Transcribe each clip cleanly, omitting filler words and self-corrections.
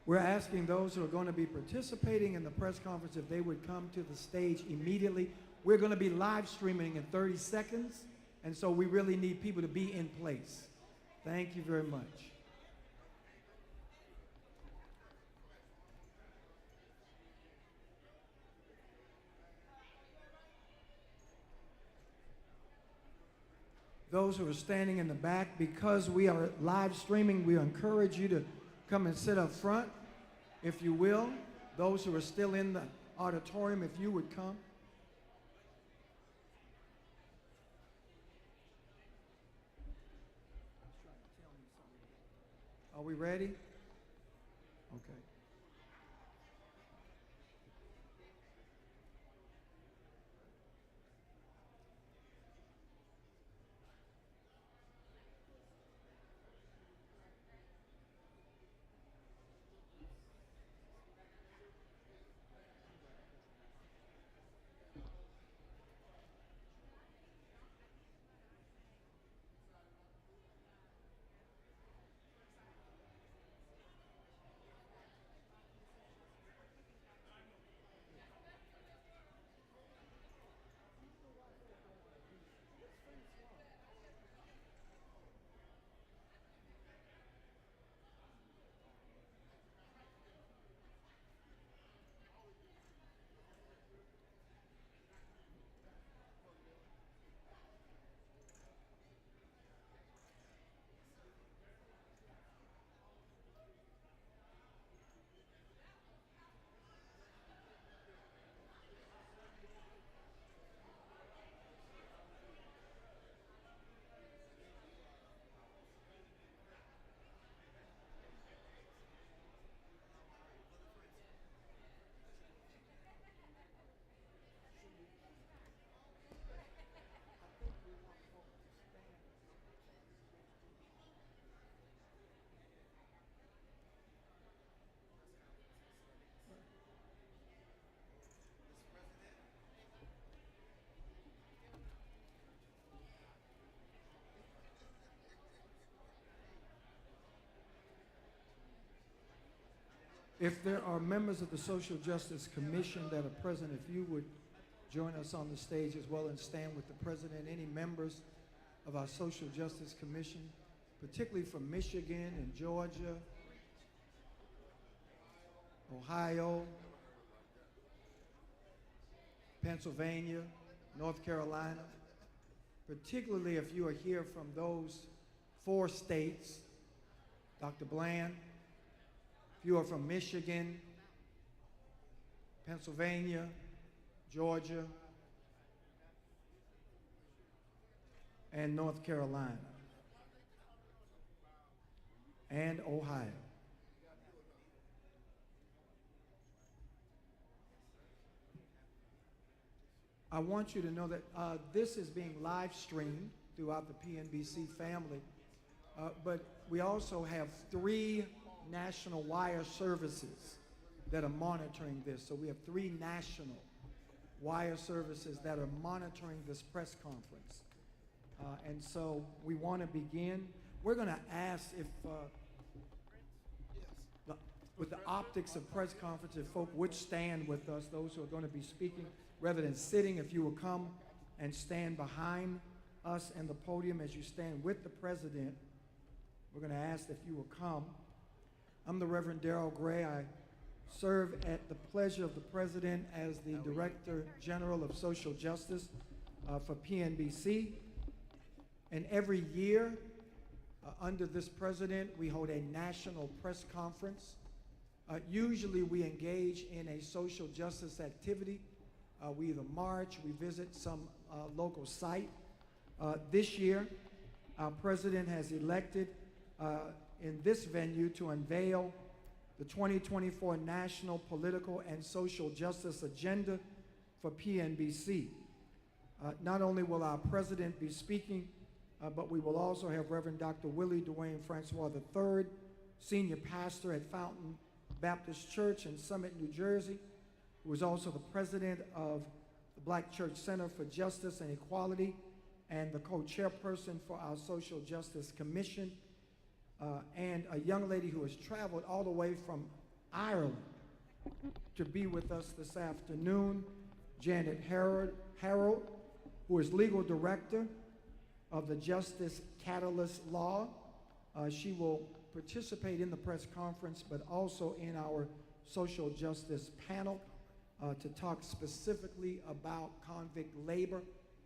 We're asking those who are going to be participating in the press conference if they would come to the stage immediately. We're going to be live streaming in 30 seconds, and so we really need people to be in place. Thank you very much. Those who are standing in the back, because we are live streaming, we encourage you to come and sit up front, if you will. Those who are still in the auditorium, if you would come. Are we ready? Okay. If there are members of the Social Justice Commission that are present, if you would join us on the stage as well and stand with the President. Any members of our Social Justice Commission, particularly from Michigan and Georgia, Ohio, Pennsylvania, North Carolina, particularly if you are here from those 4 states, Dr. Bland, if you are from Michigan, Pennsylvania, Georgia, and North Carolina, and Ohio. I want you to know that this is being live streamed throughout the PNBC family, but we also have 3 national wire services that are monitoring this. So we have 3 national wire services that are monitoring this press conference. And so we want to begin. We're going to ask if, with the optics of press conference, if folk would stand with us, those who are going to be speaking, rather than sitting, if you will come and stand behind us and the podium as you stand with the President. We're going to ask if you will come. I'm the Reverend Darrell Gray. I serve at the pleasure of the President as the Director General of Social Justice for PNBC. And every year, under this President, we hold a national press conference. Usually we engage in a social justice activity. We either march, we visit some local site. This year, our President has elected in this venue to unveil the 2024 National Political and Social Justice Agenda for PNBC. Not only will our President be speaking, but we will also have Reverend Dr. Willie Dwayne Francois III, Senior Pastor at Fountain Baptist Church in Summit, New Jersey, who is also the President of the Black Church Center for Justice and Equality and the co-chairperson for our Social Justice Commission, and a young lady who has traveled all the way from Ireland to be with us this afternoon. Janet Harold, who is legal director of the Justice Catalyst Law. She will participate in the press conference, but also in our social justice panel to talk specifically about convict labor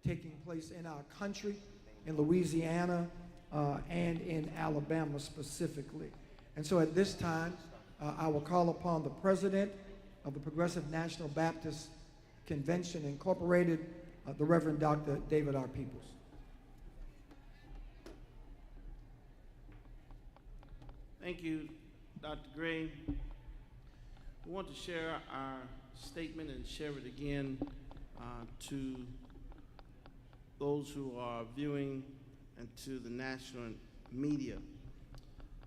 taking place in our country, in Louisiana, and in Alabama specifically. And so at this time, I will call upon the president of the Progressive National Baptist Convention Incorporated, the Reverend Dr. David R. Peoples. Thank you, Dr. Gray. We want to share our statement and share it again to those who are viewing and to the national media.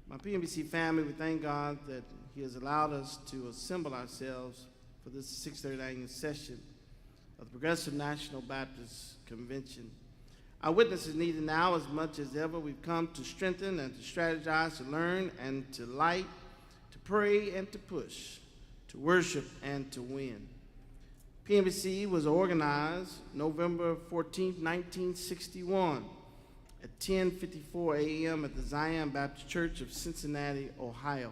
My PMBC family, we thank God that He has allowed us to assemble ourselves for this 6th annual session of the Progressive National Baptist Convention. Our witness is needed now as much as ever. We've come to strengthen and to strategize, to learn and to light, to pray and to push, to worship and to win. PMBC was organized November 14, 1961 at 10:54 a.m. at the Zion Baptist Church of Cincinnati, Ohio.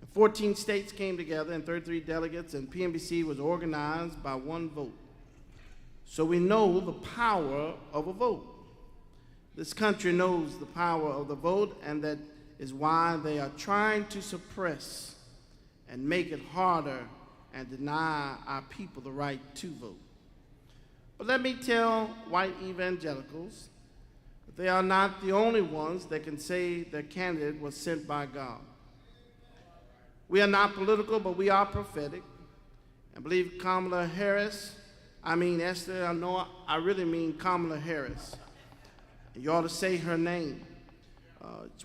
And 14 states came together and 33 delegates, and PMBC was organized by one vote. So we know the power of a vote. This country knows the power of the vote, and that is why they are trying to suppress and make it harder and deny our people the right to vote. But let me tell white evangelicals that they are not the only ones that can say their candidate was sent by God. We are not political, but we are prophetic. I believe Kamala Harris, Esther, I really mean Kamala Harris. You ought to say her name.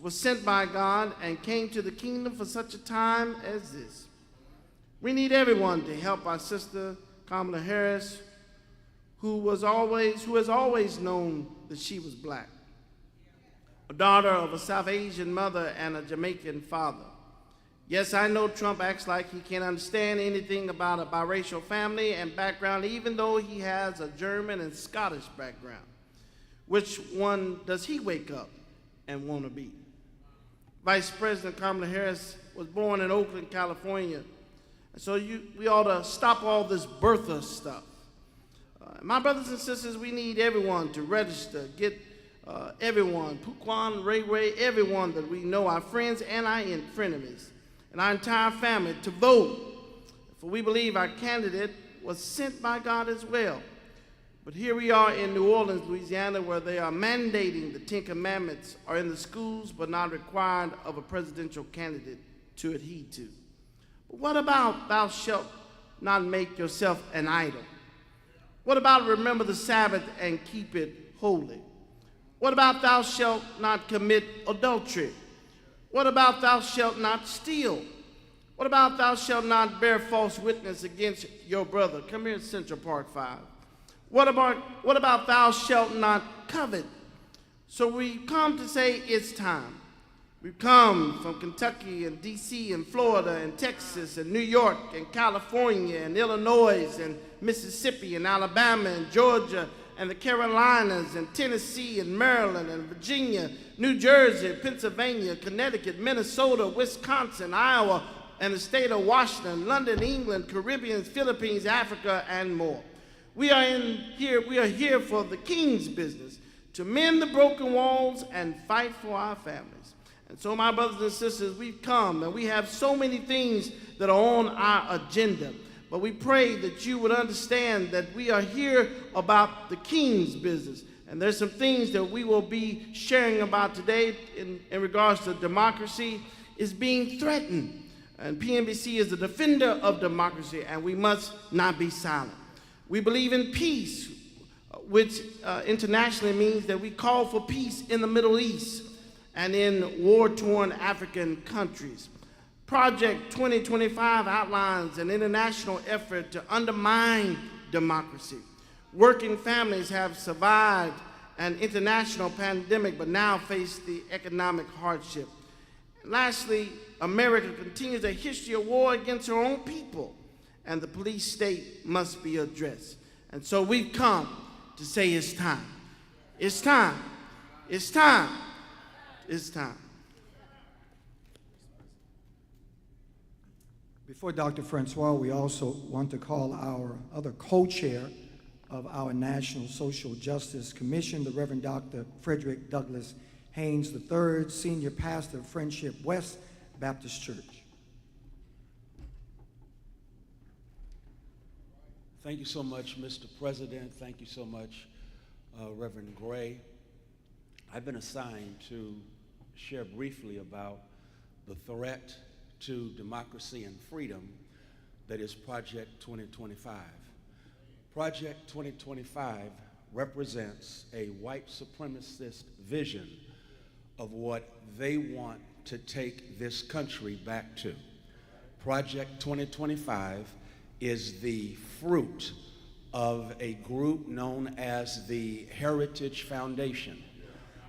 Was sent by God and came to the kingdom for such a time as this. We need everyone to help our sister Kamala Harris, who has always known that she was black, a daughter of a South Asian mother and a Jamaican father. Yes, I know Trump acts like he can't understand anything about a biracial family and background, even though he has a German and Scottish background. Which one does he wake up and want to be? Vice President Kamala Harris was born in Oakland, California. And so we ought to stop all this birther stuff. My brothers and sisters, we need everyone to register, get everyone, Puquan, Ray, everyone that we know, our friends and our frenemies, and our entire family to vote, for we believe our candidate was sent by God as well. But here we are in New Orleans, Louisiana, where they are mandating the 10 Commandments are in the schools but not required of a presidential candidate to adhere to. But what about thou shalt not make yourself an idol? What about remember the Sabbath and keep it holy? What about thou shalt not commit adultery? What about thou shalt not steal? What about thou shalt not bear false witness against your brother? Come here, Central Park 5. What about thou shalt not covet? So we come to say it's time. We've come from Kentucky and D.C. and Florida and Texas and New York and California and Illinois and Mississippi and Alabama and Georgia and the Carolinas and Tennessee and Maryland and Virginia, New Jersey, Pennsylvania, Connecticut, Minnesota, Wisconsin, Iowa, and the state of Washington, London, England, Caribbean, Philippines, Africa, and more. We are here for the King's business, to mend the broken walls and fight for our families. And so, my brothers and sisters, we've come, and we have so many things that are on our agenda. But we pray that you would understand that we are here about the King's business. And there's some things that we will be sharing about today in regards to democracy is being threatened. And PMBC is the defender of democracy, and we must not be silent. We believe in peace, which internationally means that we call for peace in the Middle East and in war-torn African countries. Project 2025 outlines an international effort to undermine democracy. Working families have survived an international pandemic but now face the economic hardship. Lastly, America continues a history of war against her own people, and the police state must be addressed. And so we've come to say it's time. It's time. It's time. It's time. Before Dr. Francois, we also want to call our other co-chair of our National Social Justice Commission, the Reverend Dr. Frederick Douglass Haynes III, Senior Pastor of Friendship West Baptist Church. Thank you so much, Mr. President. Thank you so much, Reverend Gray. I've been assigned to share briefly about the threat to democracy and freedom that is Project 2025. Project 2025 represents a white supremacist vision of what they want to take this country back to. Project 2025 is the fruit of a group known as the Heritage Foundation.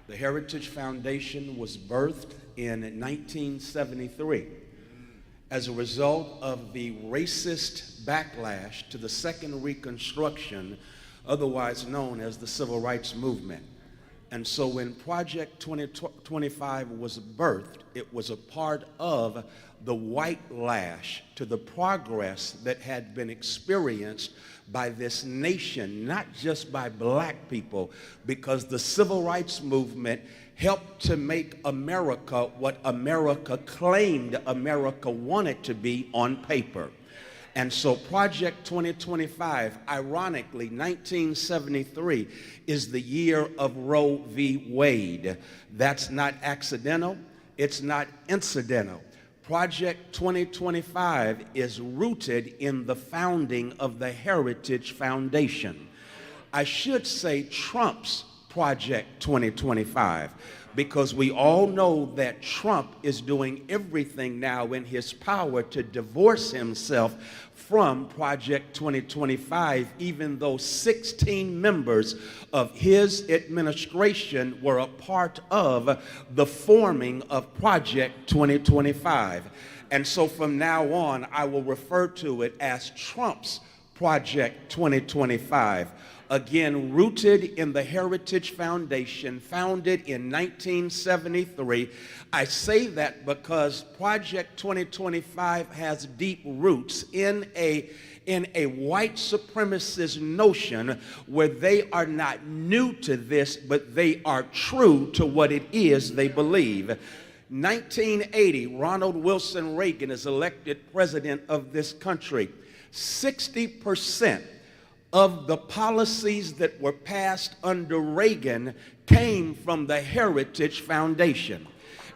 The Heritage Foundation was birthed in 1973 as a result of the racist backlash to the Second Reconstruction, otherwise known as the Civil Rights Movement. And so when Project 2025 was birthed, it was a part of the white lash to the progress that had been experienced by this nation, not just by black people, because the Civil Rights Movement helped to make America what America claimed America wanted to be on paper. And so Project 2025, ironically, 1973 is the year of Roe v. Wade. That's not accidental. It's not incidental. Project 2025 is rooted in the founding of the Heritage Foundation. I should say Trump's Project 2025, because we all know that Trump is doing everything now in his power to divorce himself from Project 2025, even though 16 members of his administration were a part of the forming of Project 2025. And so from now on, I will refer to it as Trump's Project 2025. Again, rooted in the Heritage Foundation, founded in 1973. I say that because Project 2025 has deep roots in a white supremacist notion where they are not new to this, but they are true to what it is they believe. 1980, Ronald Wilson Reagan is elected president of this country. 60% of the policies that were passed under Reagan came from the Heritage Foundation.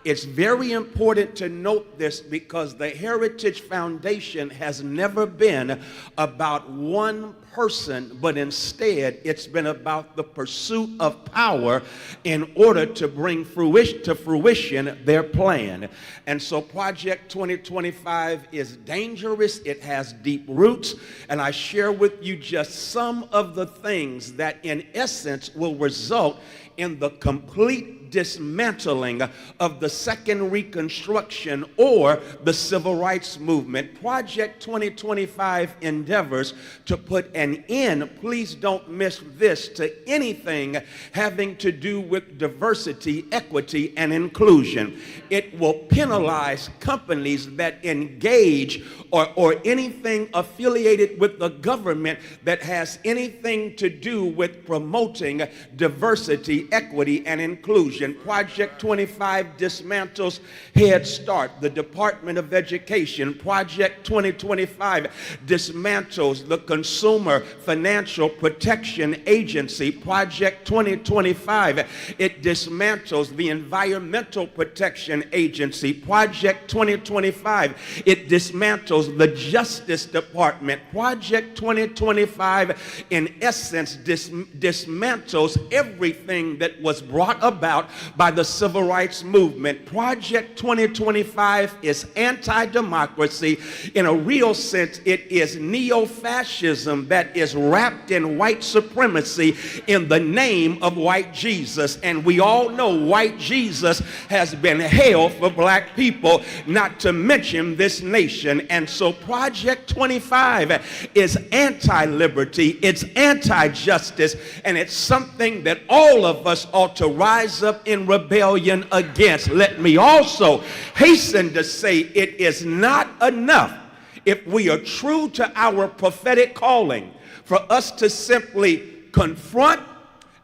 It's very important to note this because the Heritage Foundation has never been about one person, but instead it's been about the pursuit of power in order to bring to fruition their plan. And so Project 2025 is dangerous. It has deep roots. And I share with you just some of the things that in essence will result in the complete dismantling of the Second Reconstruction or the Civil Rights Movement. Project 2025 endeavors to put an end, please don't miss this, to anything having to do with diversity, equity, and inclusion. It will penalize companies that engage or anything affiliated with the government that has anything to do with promoting diversity, equity, and inclusion. Project 25 dismantles Head Start, the Department of Education. Project 2025 dismantles the Consumer Financial Protection Agency. Project 2025, it dismantles the Environmental Protection Agency. Project 2025, it dismantles the Justice Department. Project 2025, in essence, dismantles everything that was brought about by the Civil Rights Movement. Project 2025 is anti-democracy. In a real sense, it is neo-fascism that that is wrapped in white supremacy in the name of white Jesus. And we all know white Jesus has been hell for black people, not to mention this nation. And so Project 25 is anti-liberty, it's anti-justice, and it's something that all of us ought to rise up in rebellion against. Let me also hasten to say it is not enough, if we are true to our prophetic calling, for us to simply confront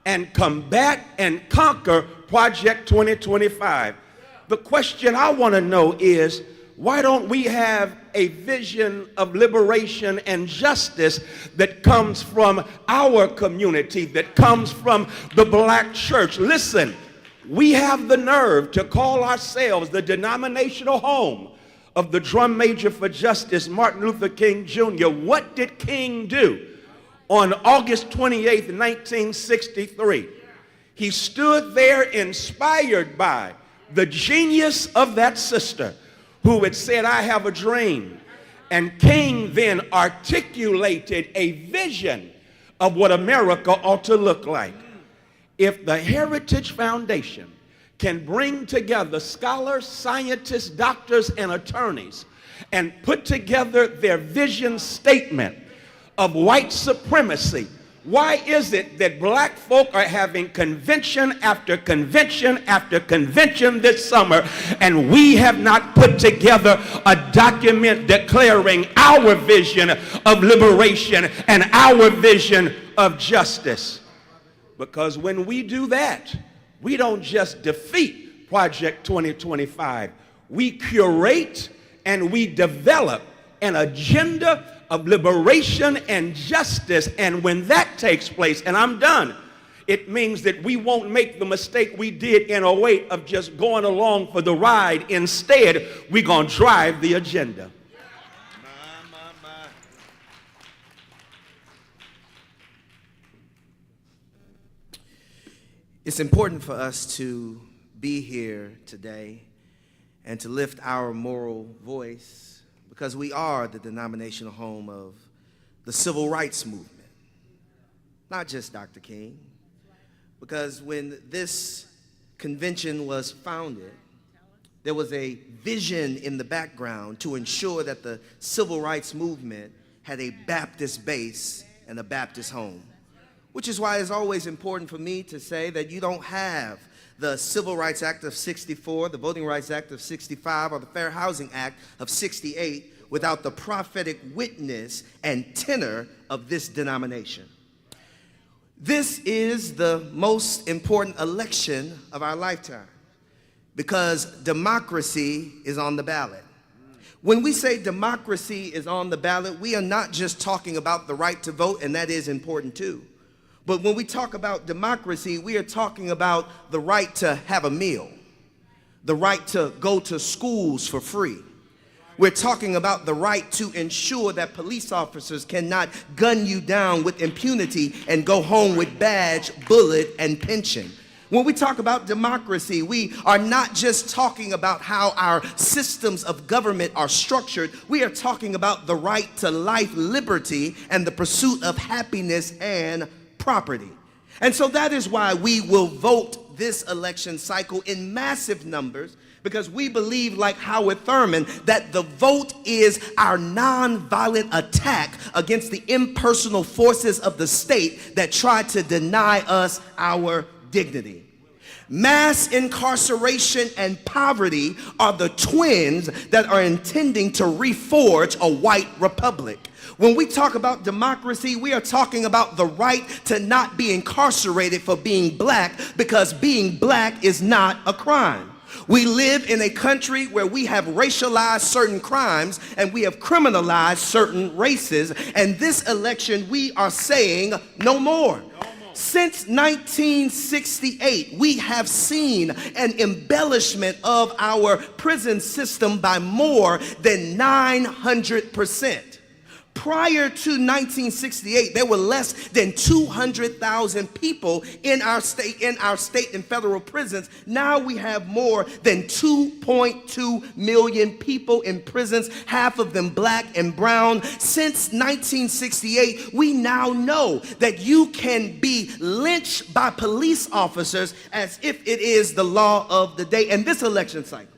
and combat and conquer Project 2025. The question I want to know is, why don't we have a vision of liberation and justice that comes from our community, that comes from the black church? Listen, we have the nerve to call ourselves the denominational home of the drum major for justice, Martin Luther King Jr. What did King do on August 28th, 1963? He stood there inspired by the genius of that sister who had said, "I have a dream." And King then articulated a vision of what America ought to look like. If the Heritage Foundation can bring together scholars, scientists, doctors, and attorneys and put together their vision statement of white supremacy, why is it that black folk are having convention after convention after convention this summer, and we have not put together a document declaring our vision of liberation and our vision of justice? Because when we do that, we don't just defeat Project 2025. We curate and we develop an agenda of liberation and justice. And when that takes place, and I'm done, it means that we won't make the mistake we did in 08 of just going along for the ride. Instead, we're going to drive the agenda. It's important for us to be here today and to lift our moral voice because we are the denominational home of the civil rights movement, not just Dr. King. Because when this convention was founded, there was a vision in the background to ensure that the civil rights movement had a Baptist base and a Baptist home. Which is why it's always important for me to say that you don't have the Civil Rights Act of 64, the Voting Rights Act of 65, or the Fair Housing Act of 68 without the prophetic witness and tenor of this denomination. This is the most important election of our lifetime because democracy is on the ballot. When we say democracy is on the ballot, we are not just talking about the right to vote, and that is important too. But when we talk about democracy, we are talking about the right to have a meal, the right to go to schools for free. We're talking about the right to ensure that police officers cannot gun you down with impunity and go home with badge, bullet, and pension. When we talk about democracy, we are not just talking about how our systems of government are structured. We are talking about the right to life, liberty, and the pursuit of happiness and property. And so that is why we will vote this election cycle in massive numbers, because we believe, like Howard Thurman, that the vote is our nonviolent attack against the impersonal forces of the state that try to deny us our dignity. Mass incarceration and poverty are the twins that are intending to reforge a white republic. When we talk about democracy, we are talking about the right to not be incarcerated for being black, because being black is not a crime. We live in a country where we have racialized certain crimes and we have criminalized certain races. And this election, we are saying no more. Since 1968, we have seen an embellishment of our prison system by more than 900%. Prior to 1968, there were less than 200,000 people in our state and federal prisons. Now we have more than 2.2 million people in prisons, half of them black and brown. Since 1968, we now know that you can be lynched by police officers as if it is the law of the day. And this election cycle,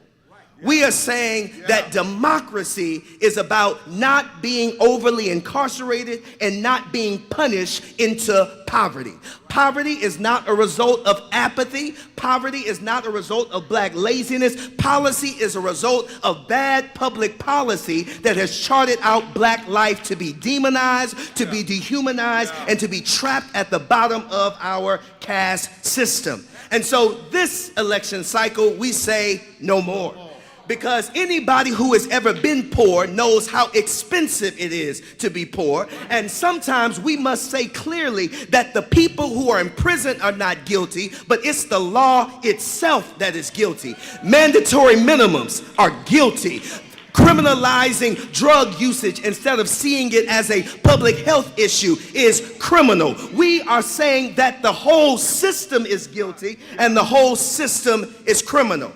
we are saying that democracy is about not being overly incarcerated and not being punished into poverty. Poverty is not a result of apathy. Poverty is not a result of black laziness. Policy is a result of bad public policy that has charted out black life to be demonized, to be dehumanized, and to be trapped at the bottom of our caste system. And so this election cycle, we say no more. Because anybody who has ever been poor knows how expensive it is to be poor. And sometimes we must say clearly that the people who are in prison are not guilty, but it's the law itself that is guilty. Mandatory minimums are guilty. Criminalizing drug usage instead of seeing it as a public health issue is criminal. We are saying that the whole system is guilty and the whole system is criminal.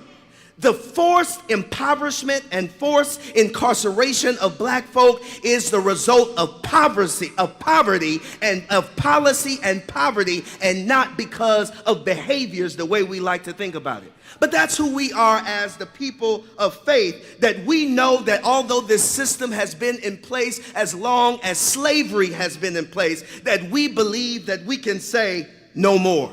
The forced impoverishment and forced incarceration of black folk is the result of poverty and of policy and poverty, and not because of behaviors the way we like to think about it. But that's who we are as the people of faith, that we know that although this system has been in place as long as slavery has been in place, that we believe that we can say no more.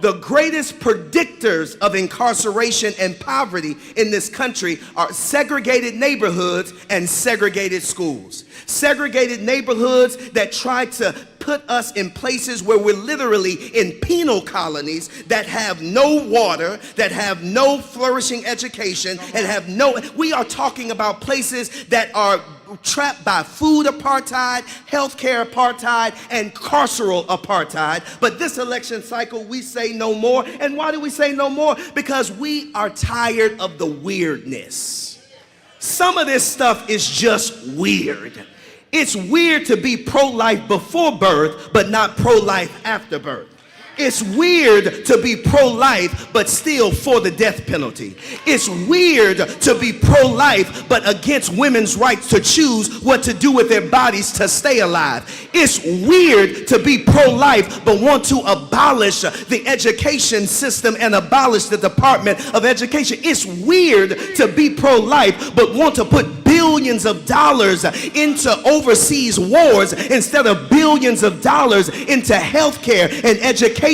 The greatest predictors of incarceration and poverty in this country are segregated neighborhoods and segregated schools. Segregated neighborhoods that try to put us in places where we're literally in penal colonies that have no water, that have no flourishing education, and we are talking about places that are trapped by food apartheid, healthcare apartheid, and carceral apartheid. But this election cycle, we say no more. And why do we say no more? Because we are tired of the weirdness. Some of this stuff is just weird. It's weird to be pro-life before birth, but not pro-life after birth. It's weird to be pro-life, but still for the death penalty. It's weird to be pro-life, but against women's rights to choose what to do with their bodies to stay alive. It's weird to be pro-life, but want to abolish the education system and abolish the Department of Education. It's weird to be pro-life, but want to put billions of dollars into overseas wars instead of billions of dollars into healthcare and education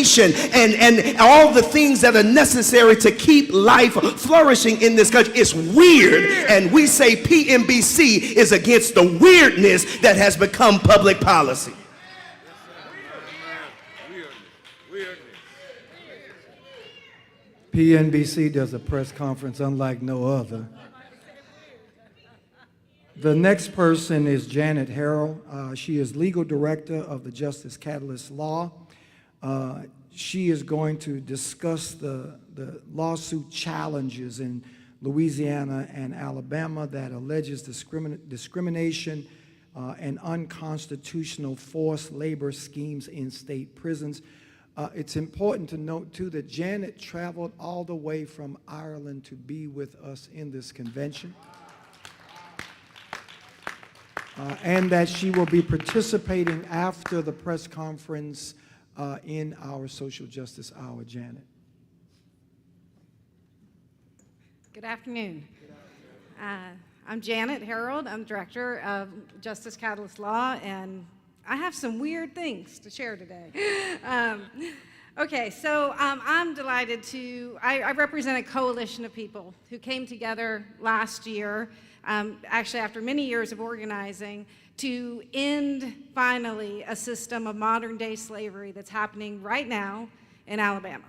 and all the things that are necessary to keep life flourishing in this country. It's weird, and we say PMBC is against the weirdness that has become public policy. PNBC does a press conference unlike no other. The next person is Janet Harrell. She is legal director of the Justice Catalyst Law. She is going to discuss the lawsuit challenges in Louisiana and Alabama that alleges discrimination and unconstitutional forced labor schemes in state prisons. It's important to note, too, that Janet traveled all the way from Ireland to be with us in this convention. And that she will be participating after the press conference in our Social Justice Hour. Janet. Good afternoon. I'm Janet Harold. I'm director of Justice Catalyst Law, and I have some weird things to share today. Okay, so I'm delighted I represent a coalition of people who came together last year, actually after many years of organizing, to end finally a system of modern day slavery that's happening right now in Alabama.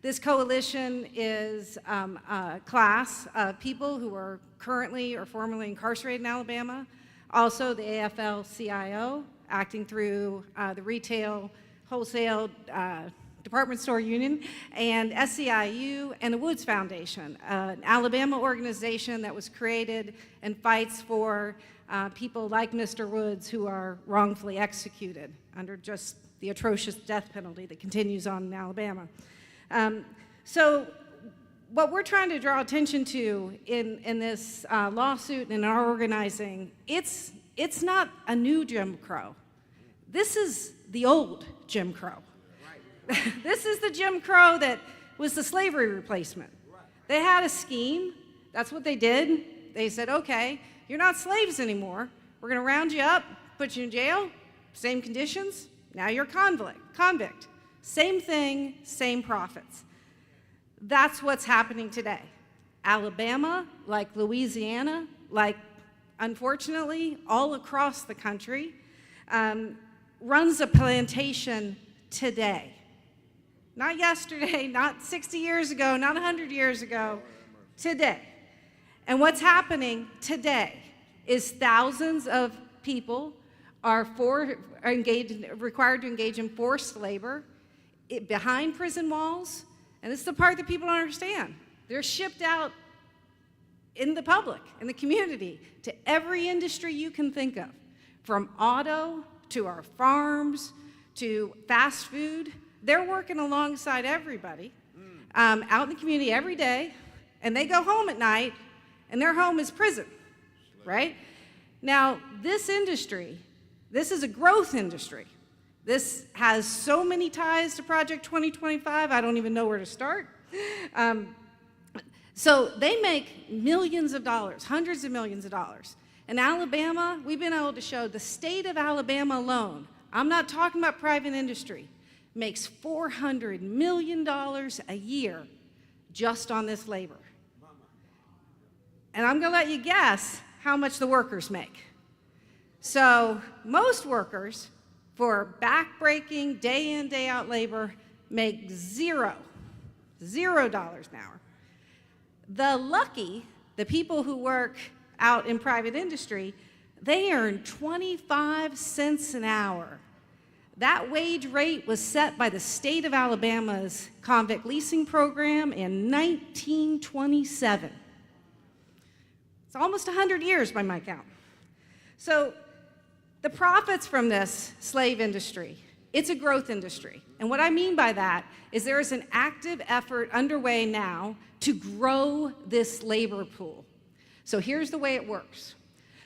This coalition is a class of people who are currently or formerly incarcerated in Alabama, also the AFL-CIO, acting through the retail, wholesale, Department Store Union, and SEIU, and the Woods Foundation, an Alabama organization that was created and fights for people like Mr. Woods who are wrongfully executed under just the atrocious death penalty that continues on in Alabama. So what we're trying to draw attention to in this lawsuit and in our organizing, it's not a new Jim Crow. This is the old Jim Crow. This is the Jim Crow that was the slavery replacement. They had a scheme. That's what they did. They said, okay, you're not slaves anymore. We're going to round you up, put you in jail, same conditions. Now you're a convict. Same thing, same profits. That's what's happening today. Alabama, like Louisiana, like, unfortunately, all across the country, runs a plantation today. Not yesterday, not 60 years ago, not 100 years ago, today. And what's happening today is thousands of people are required to engage in forced labor behind prison walls. And this is the part that people don't understand. They're shipped out in the public, in the community, to every industry you can think of, from auto to our farms to fast food. They're working alongside everybody out in the community every day, and they go home at night, and their home is prison, right? Now, this industry, this is a growth industry. This has so many ties to Project 2025, I don't even know where to start. So they make millions of dollars, hundreds of millions of dollars. In Alabama, we've been able to show the state of Alabama alone, I'm not talking about private industry, makes $400 million a year just on this labor. And I'm going to let you guess how much the workers make. So most workers for back-breaking, day-in, day-out labor make $0 an hour. The lucky, the people who work out in private industry, they earn 25 cents an hour. That wage rate was set by the state of Alabama's convict leasing program in 1927. It's almost 100 years by my count. So the profits from this slave industry, it's a growth industry. And what I mean by that is there is an active effort underway now to grow this labor pool. So here's the way it works.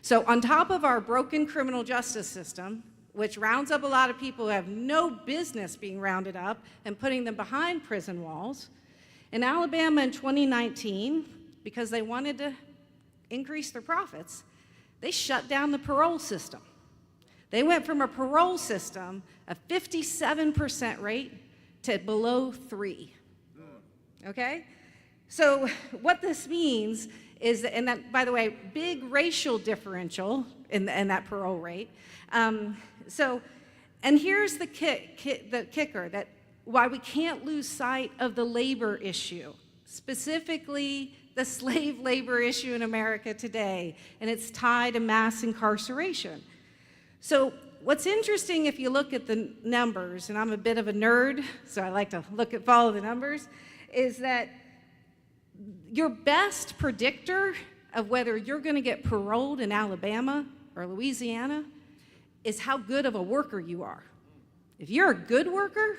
So on top of our broken criminal justice system, which rounds up a lot of people who have no business being rounded up and putting them behind prison walls, in Alabama in 2019, because they wanted to increase their profits, they shut down the parole system. They went from a parole system of 57% rate to below 3%. Okay? So what this means is that, and that, by the way, big racial differential in that parole rate. And here's the kicker, that why we can't lose sight of the labor issue, specifically the slave labor issue in America today, and it's tied to mass incarceration. So what's interesting if you look at the numbers, and I'm a bit of a nerd, so I like to follow the numbers, is that your best predictor of whether you're going to get paroled in Alabama or Louisiana is how good of a worker you are. If you're a good worker,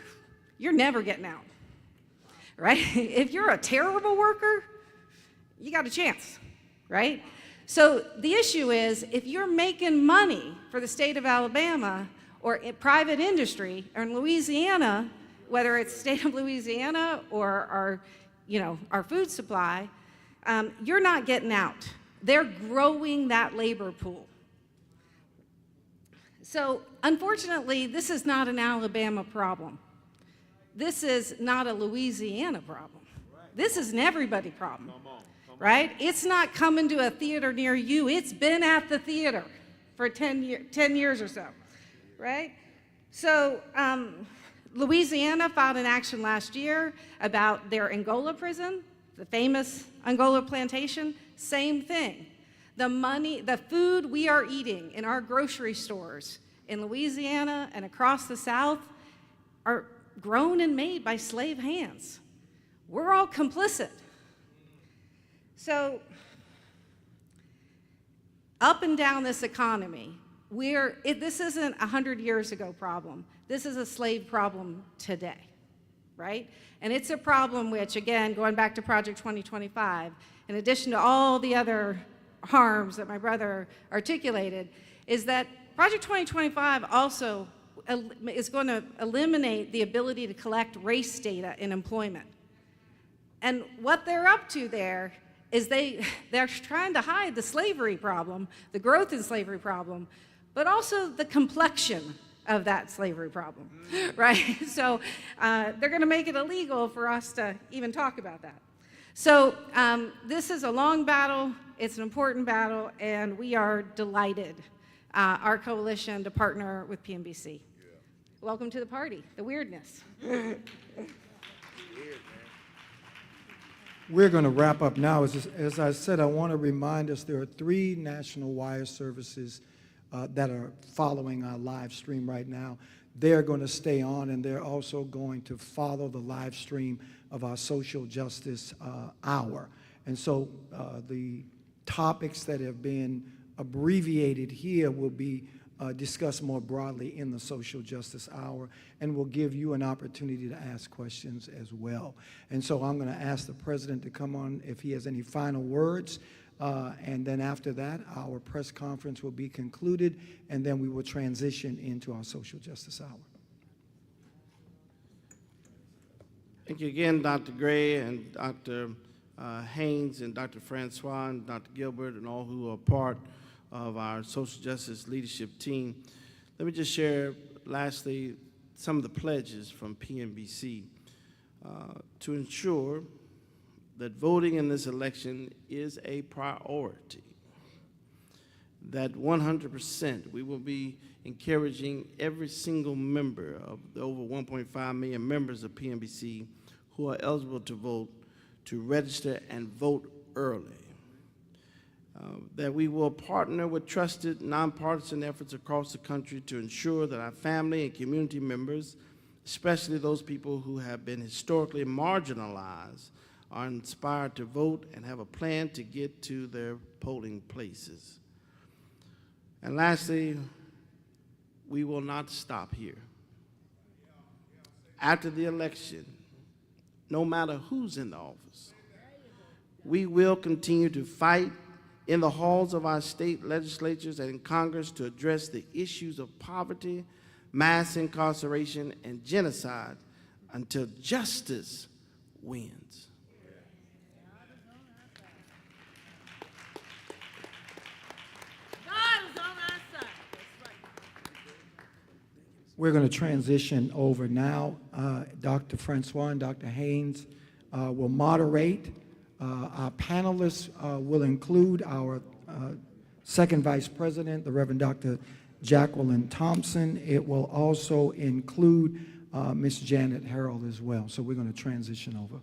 you're never getting out, right? If you're a terrible worker, you got a chance, right? So the issue is, if you're making money for the state of Alabama or in private industry or in Louisiana, whether it's the state of Louisiana or our food supply, you're not getting out. They're growing that labor pool. So unfortunately, this is not an Alabama problem. This is not a Louisiana problem. This is an everybody problem, right? It's not coming to a theater near you. It's been at the theater for 10 years or so, right? So Louisiana filed an action last year about their Angola prison, the famous Angola plantation, same thing. The food we are eating in our grocery stores in Louisiana and across the South are grown and made by slave hands. We're all complicit. So, up and down this economy, this isn't a 100 years ago problem. This is a slave problem today, right? And it's a problem which, again, going back to Project 2025, in addition to all the other harms that my brother articulated, is that Project 2025 also is going to eliminate the ability to collect race data in employment. And what they're up to there is they're trying to hide the slavery problem, the growth in slavery problem, but also the complexion of that slavery problem, right? So they're going to make it illegal for us to even talk about that. So this is a long battle, it's an important battle, and we are delighted, our coalition, to partner with PMBC. Welcome to the party, the weirdness. We're going to wrap up now. As I said, I want to remind us there are 3 national wire services that are following our live stream right now. They're going to stay on, and they're also going to follow the live stream of our social justice hour. And so the topics that have been abbreviated here will be discussed more broadly in the social justice hour, and will give you an opportunity to ask questions as well. And so I'm going to ask the president to come on if he has any final words. And then after that, our press conference will be concluded, and then we will transition into our social justice hour. Thank you again, Dr. Gray and Dr. Haynes and Dr. Francois and Dr. Gilbert and all who are part of our social justice leadership team. Let me just share, lastly, some of the pledges from PMBC to ensure that voting in this election is a priority, that 100% we will be encouraging every single member of the over 1.5 million members of PMBC who are eligible to vote to register and vote early. That we will partner with trusted nonpartisan efforts across the country to ensure that our family and community members, especially those people who have been historically marginalized, are inspired to vote and have a plan to get to their polling places. And lastly, we will not stop here. After the election, no matter who's in the office, we will continue to fight in the halls of our state legislatures and in Congress to address the issues of poverty, mass incarceration, and genocide until justice wins. We're going to transition over now. Dr. Francois and Dr. Haynes will moderate. Our panelists will include our second vice president, the Reverend Dr. Jacqueline Thompson. It will also include Ms. Janet Harold as well. So we're going to transition over.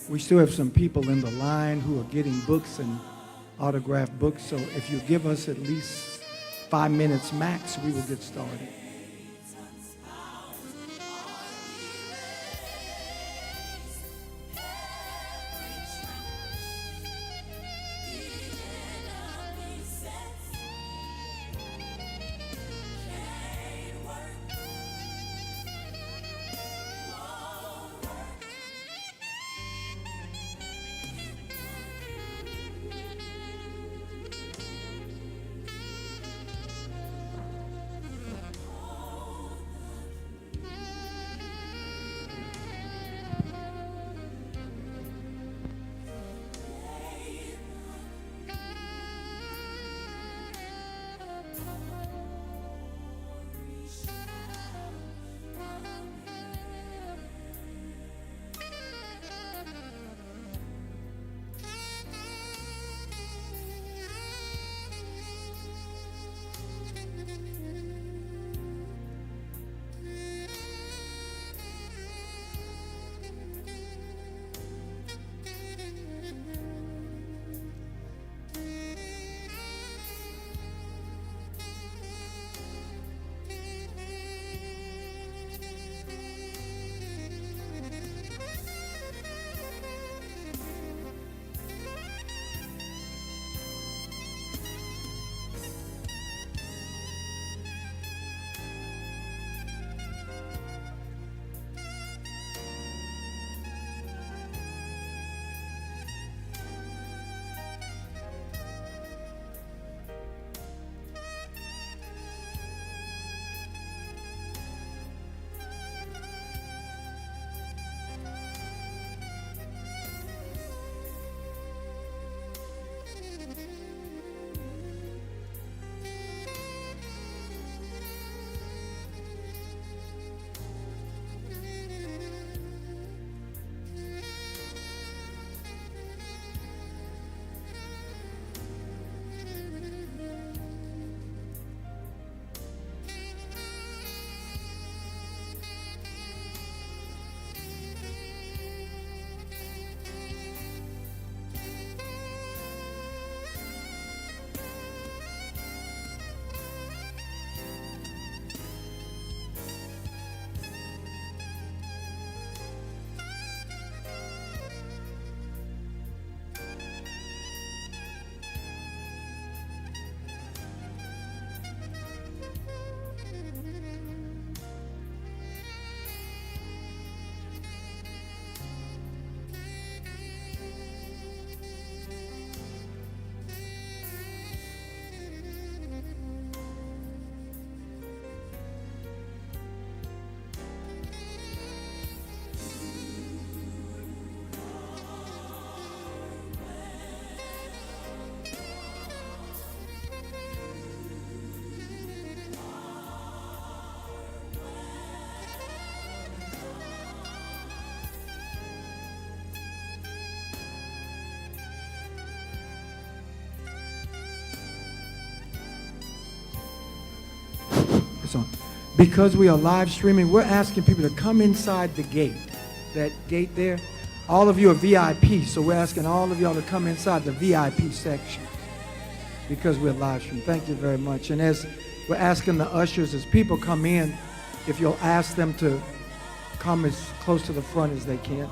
We still have some people in the line who are getting books and autographed books, so if you give us at least 5 minutes max, we will get started. It's on. Because we are live streaming, we're asking people to come inside the gate. That gate there. All of you are VIP, so we're asking all of y'all to come inside the VIP section because we're live streaming. Thank you very much. And as we're asking the ushers, as people come in, if you'll ask them to come as close to the front as they can.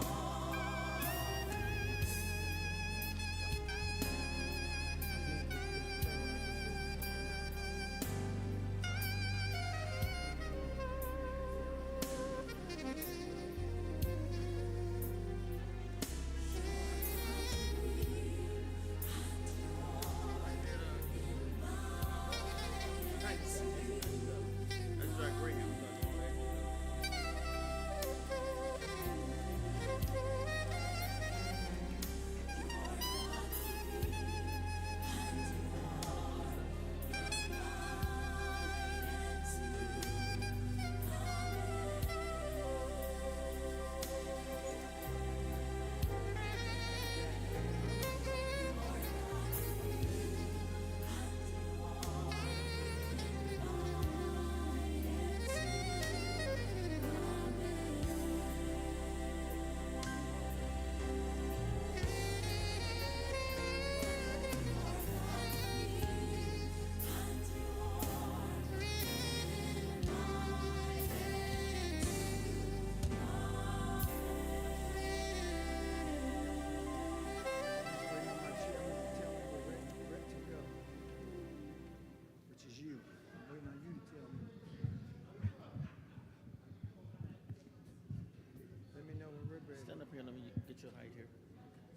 get your height here.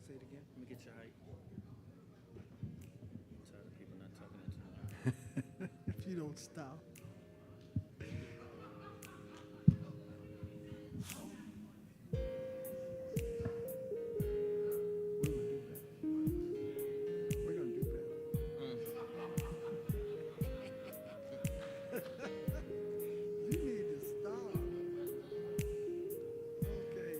Say it again. Let me get your height. I'm tired of people not talking into me. If you don't stop. We're gonna do better. You need to stop. Okay.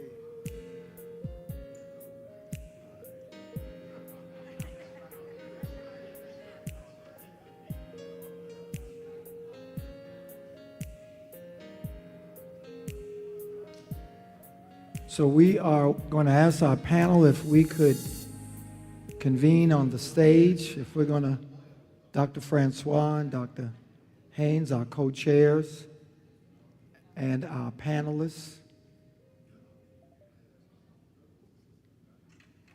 So we are going to ask our panel if we could convene on the stage. If we're going to, Dr. Francois and Dr. Haynes, our co-chairs, and our panelists.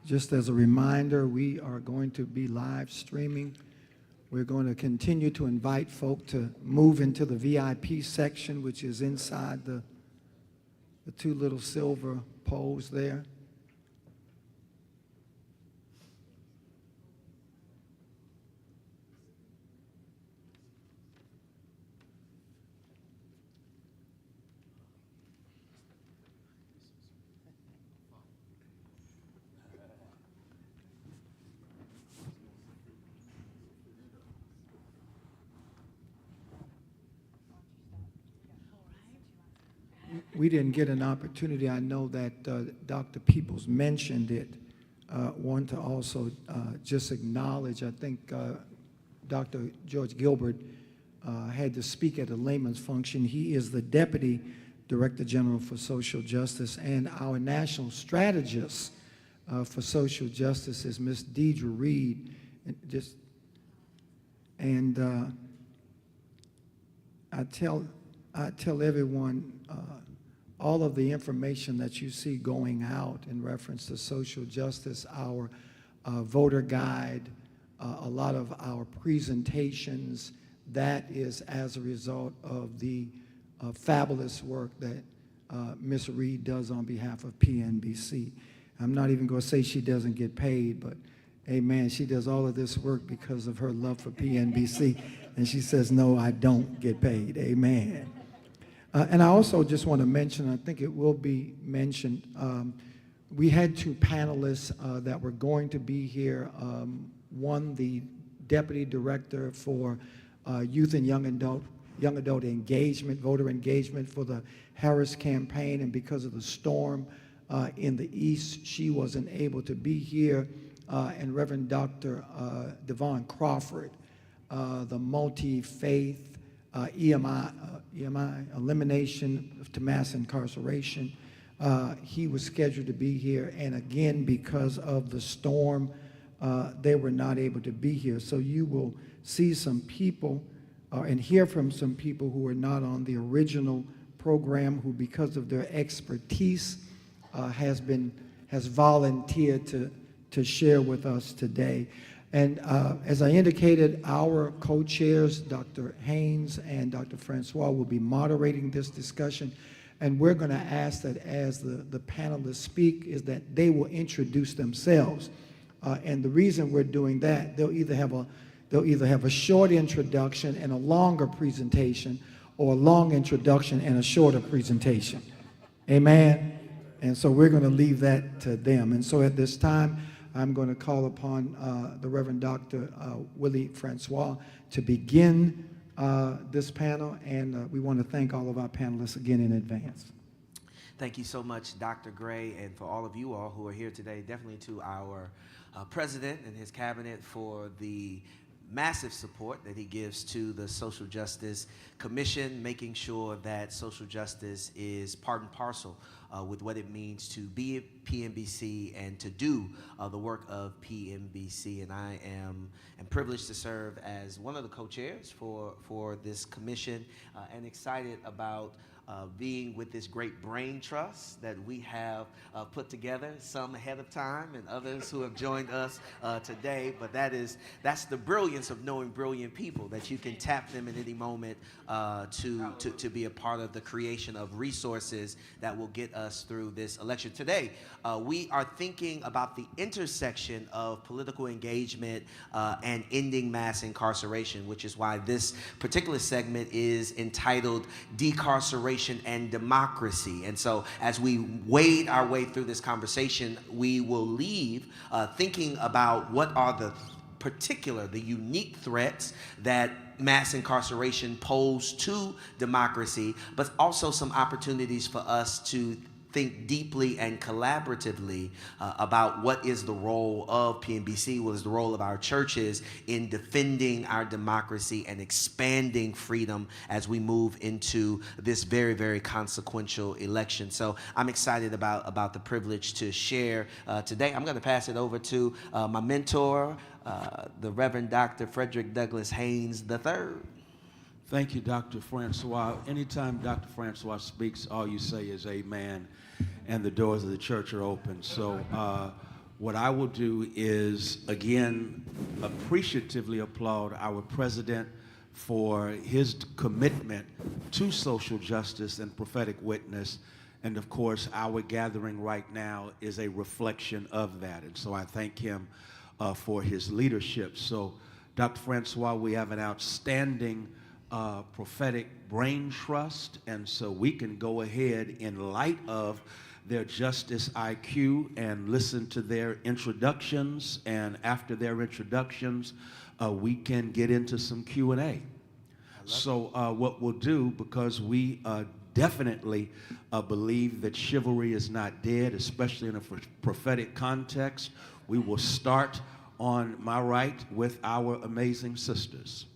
Just as a reminder, we are going to be live streaming. We're going to continue to invite folk to move into the VIP section, which is inside the two little silver poles there. We didn't get an opportunity. I know that Dr. Peoples mentioned it. Want to also just acknowledge, I think Dr. George Gilbert had to speak at a layman's function. He is the Deputy Director General for Social Justice, and our national strategist for social justice is Ms. Deidre Reed. I tell everyone all of the information that you see going out in reference to social justice, our voter guide, a lot of our presentations, that is as a result of the fabulous work that Ms. Reed does on behalf of PNBC. I'm not even going to say she doesn't get paid, but amen, she does all of this work because of her love for PNBC. And she says, no, I don't get paid. Amen. And I also just want to mention, I think it will be mentioned, we had two panelists that were going to be here. One, the Deputy Director for Youth and Young Adult Engagement, voter engagement for the Harris campaign, and because of the storm in the East, she wasn't able to be here. And Reverend Dr. Devon Crawford, the multi-faith EMI, elimination to mass incarceration. He was scheduled to be here, and again, because of the storm, they were not able to be here. So you will see some people and hear from some people who are not on the original program, who, because of their expertise, has volunteered to share with us today. And as I indicated, our co-chairs, Dr. Haynes and Dr. Francois, will be moderating this discussion. And we're going to ask that as the panelists speak, is that they will introduce themselves. And the reason we're doing that, they'll either have a short introduction and a longer presentation, or a long introduction and a shorter presentation. Amen? And so we're going to leave that to them. And so at this time, I'm going to call upon the Reverend Dr. Willie Francois to begin this panel, and we want to thank all of our panelists again in advance. Thank you so much, Dr. Gray, and for all of you all who are here today, definitely to our President and his cabinet for the massive support that he gives to the Social Justice Commission, making sure that social justice is part and parcel with what it means to be at PNBC and to do the work of PNBC. And I am privileged to serve as one of the co-chairs for this commission, and excited about being with this great brain trust that we have put together, some ahead of time and others who have joined us today. But that's the brilliance of knowing brilliant people, that you can tap them at any moment to be a part of the creation of resources that will get us through this election. Today, we are thinking about the intersection of political engagement and ending mass incarceration, which is why this particular segment is entitled Decarceration and Democracy. And so as we wade our way through this conversation, we will leave thinking about what are the unique threats that mass incarceration pose to democracy, but also some opportunities for us to think deeply and collaboratively about what is the role of PNBC, what is the role of our churches in defending our democracy and expanding freedom as we move into this very, very consequential election. So I'm excited about the privilege to share today. I'm going to pass it over to my mentor, the Reverend Dr. Frederick Douglass Haynes III. Thank you, Dr. Francois. Anytime Dr. Francois speaks, all you say is amen, and the doors of the church are open. So what I will do is, again, appreciatively applaud our president for his commitment to social justice and prophetic witness. And of course, our gathering right now is a reflection of that. And so I thank him for his leadership. So, Dr. Francois, we have an outstanding prophetic brain trust, and so we can go ahead in light of their justice IQ and listen to their introductions, and after their introductions, we can get into some Q&A. So what we'll do, because we definitely believe that chivalry is not dead, especially in a prophetic context, we will start on my right with our amazing sisters.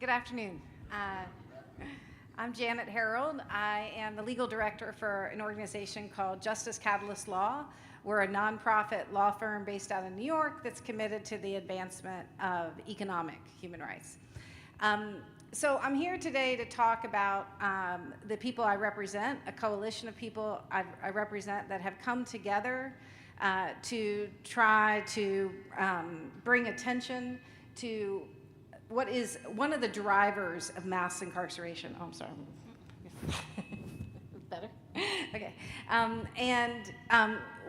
Good afternoon. I'm Janet Harold. I am the legal director for an organization called Justice Catalyst Law. We're a nonprofit law firm based out of New York that's committed to the advancement of economic human rights. So I'm here today to talk about the people I represent, a coalition of people I represent that have come together to try to bring attention to what is one of the drivers of mass incarceration. Oh, I'm sorry. Better? Okay.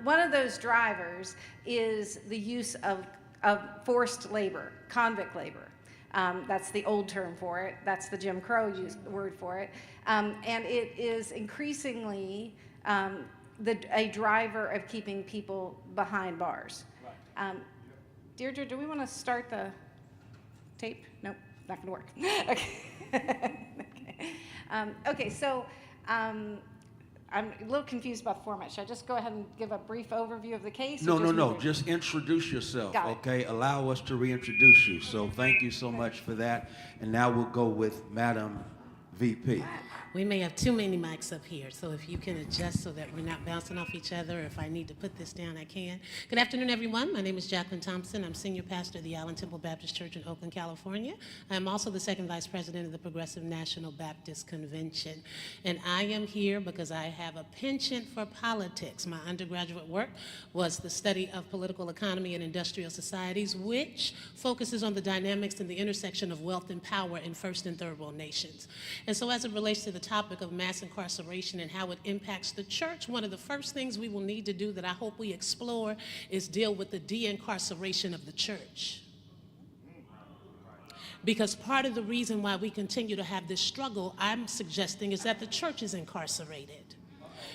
One of those drivers is the use of forced labor, convict labor. That's the old term for it. That's the Jim Crow word for it. And it is increasingly a driver of keeping people behind bars. Deirdre, do we want to start the tape? Nope, not going to work. Okay, so I'm a little confused about the format. Should I just go ahead and give a brief overview of the case? No. Just introduce yourself, okay? Allow us to reintroduce you. So thank you so much for that. And now we'll go with Madam VP. We may have too many mics up here, so if you can adjust so that we're not bouncing off each other, or if I need to put this down, I can. Good afternoon, everyone. My name is Jacqueline Thompson. I'm senior pastor of the Allen Temple Baptist Church in Oakland, California. I'm also the second vice president of the Progressive National Baptist Convention. And I am here because I have a penchant for politics. My undergraduate work was the study of political economy and industrial societies, which focuses on the dynamics and the intersection of wealth and power in first and third world nations. And so as it relates to the topic of mass incarceration and how it impacts the church, one of the first things we will need to do that I hope we explore is deal with the de-incarceration of the church. Because part of the reason why we continue to have this struggle, I'm suggesting, is that the church is incarcerated.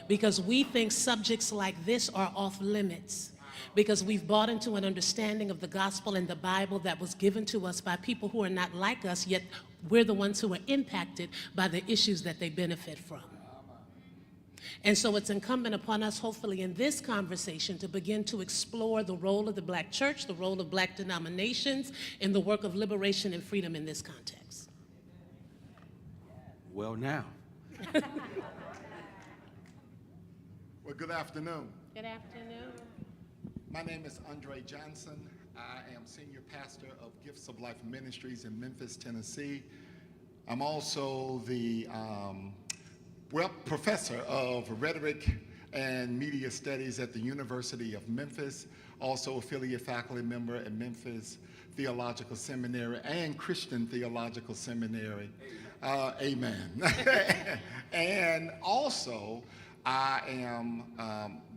Because we think subjects like this are off limits. Because we've bought into an understanding of the gospel and the Bible that was given to us by people who are not like us, yet we're the ones who are impacted by the issues that they benefit from. And so it's incumbent upon us, hopefully in this conversation, to begin to explore the role of the black church, the role of black denominations in the work of liberation and freedom in this context. Well, now. Well, good afternoon. Good afternoon. My name is Andre Johnson. I am senior pastor of Gifts of Life Ministries in Memphis, Tennessee. I'm also the professor of rhetoric and media studies at the University of Memphis, also affiliate faculty member at Memphis Theological Seminary and Christian Theological Seminary. Amen. And also, I am